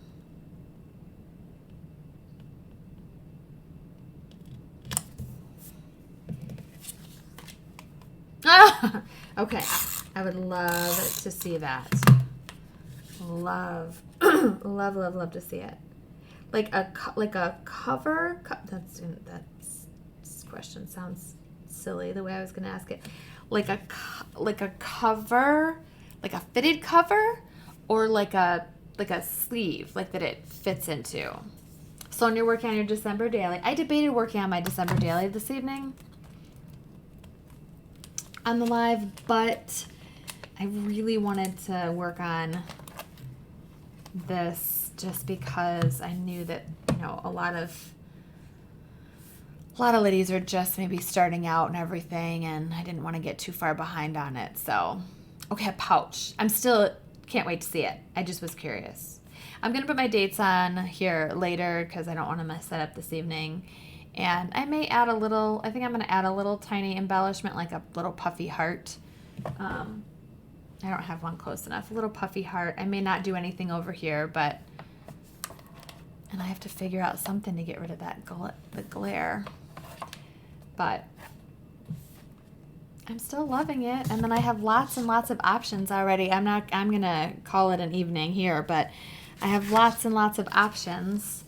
Ah! Okay, I would love to see that. Love, love, love, love to see it. Like a cover. That's this question sounds silly the way I was going to ask it. Like a cover, like a fitted cover, or like a sleeve, like that it fits into. So when you're working on your December daily, I debated working on my December daily this evening on the live, but I really wanted to work on this just because I knew that, you know, a lot of ladies are just maybe starting out and everything, and I didn't want to get too far behind on it. So, okay, a pouch. I'm still can't wait to see it. I just was curious. I'm going to put my dates on here later because I don't want to mess that up this evening. And I may add a little, I think I'm going to add a little tiny embellishment, like a little puffy heart. I don't have one close enough. A little puffy heart. I may not do anything over here, but, and I have to figure out something to get rid of that the glare. But I'm still loving it. And then I have lots and lots of options already. I'm going to call it an evening here, but I have lots and lots of options,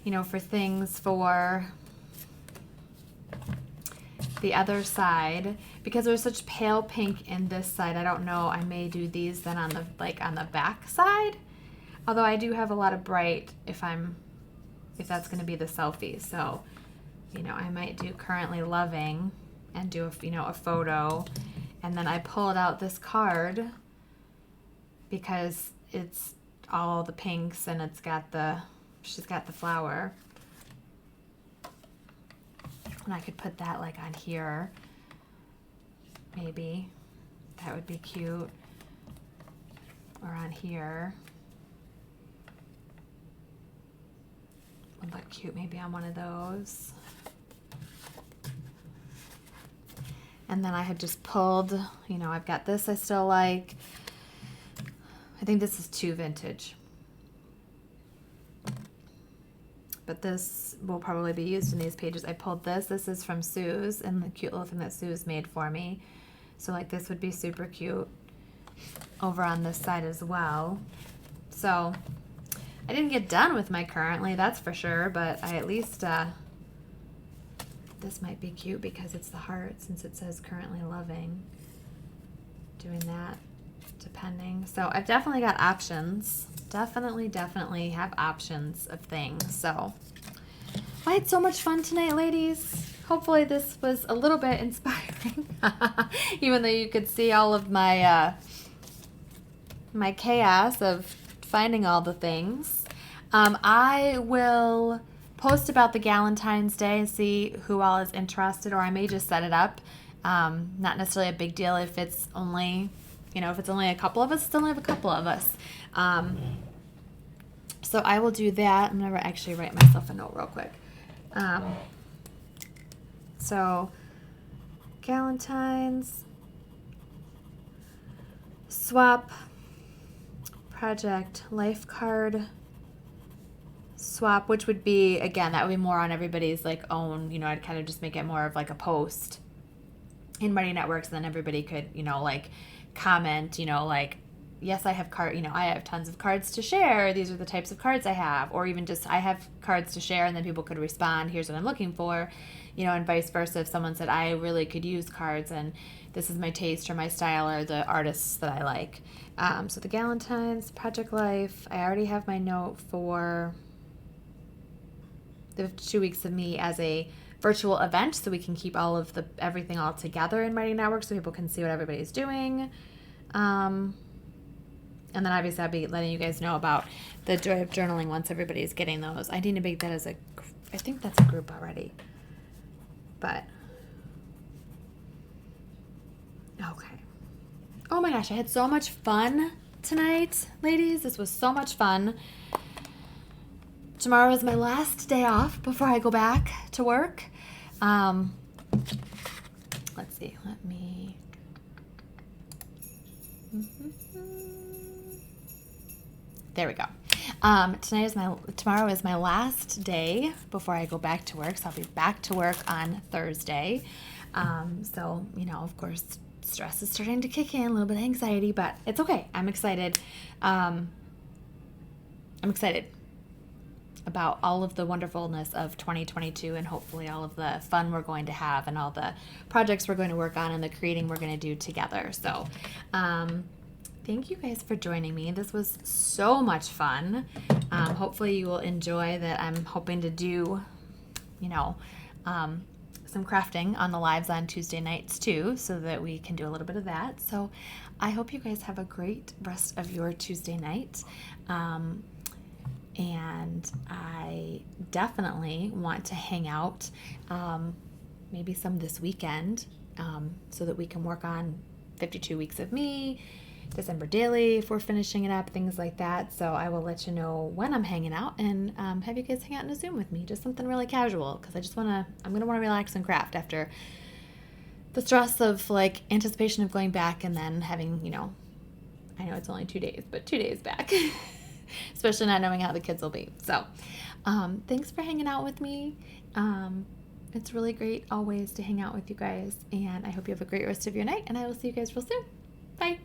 you know, for things for the other side, because there's such pale pink in this side. I don't know, I may do these then on the on the back side, although I do have a lot of bright if that's going to be the selfie. So, you know, I might do currently loving and do a photo, And then I pulled out this card because it's all the pinks and she's got the flower. And I could put that like on here. Maybe. That would be cute. Or on here. Would look cute maybe on one of those. And then I had just pulled, I've got this I still like. I think this is too vintage. But this will probably be used in these pages. I pulled this. This is from Sue's, and the cute little thing that Sue's made for me. So like this would be super cute over on this side as well. So I didn't get done with my currently, that's for sure, but I at least, this might be cute because it's the heart since it says currently loving. Doing that, depending. So I've definitely got options. Definitely have options of things. So I had so much fun tonight, ladies. Hopefully this was a little bit inspiring, even though you could see all of my my chaos of finding all the things. I will post about the Galentine's Day and see who all is interested, or I may just set it up. Not necessarily a big deal if it's only, if it's only a couple of us, it's only a couple of us. So I will do that. I'm going to actually write myself a note real quick. So Galentine's, swap, project, life card, swap, which would be, again, that would be more on everybody's like own, I'd kind of just make it more of like a post in Mighty Networks, and then everybody could, like comment, like, yes, I have I have tons of cards to share. These are the types of cards I have. Or even just I have cards to share, and then people could respond, here's what I'm looking for, and vice versa. If someone said, I really could use cards, and this is my taste or my style or the artists that I like. So the Galentine's, Project Life, I already have my note for the 2 weeks of me as a virtual event, so we can keep all of everything all together in Mighty Network so people can see what everybody's doing. And then obviously I'll be letting you guys know about the Joy of Journaling once everybody's getting those. I need to make that as I think that's a group already. But, okay. Oh my gosh, I had so much fun tonight, ladies. This was so much fun. Tomorrow is my last day off before I go back to work. Let's see, there we go. Tomorrow is my last day before I go back to work, so I'll be back to work on Thursday. So, of course, stress is starting to kick in, a little bit of anxiety, but it's okay. I'm excited. I'm excited about all of the wonderfulness of 2022 and hopefully all of the fun we're going to have and all the projects we're going to work on and the creating we're going to do together. So, thank you guys for joining me. This was so much fun. Hopefully you will enjoy that. I'm hoping to do, some crafting on the lives on Tuesday nights too, so that we can do a little bit of that. So I hope you guys have a great rest of your Tuesday night. And I definitely want to hang out, maybe some this weekend, so that we can work on 52 Weeks of Me, December Daily, if we're finishing it up, things like that. So I will let you know when I'm hanging out and have you guys hang out in a Zoom with me, just something really casual, because I'm going to want to relax and craft after the stress of like anticipation of going back and then having, I know it's only 2 days, but 2 days back. Especially not knowing how the kids will be. So, thanks for hanging out with me. It's really great always to hang out with you guys, and I hope you have a great rest of your night, and I will see you guys real soon. Bye.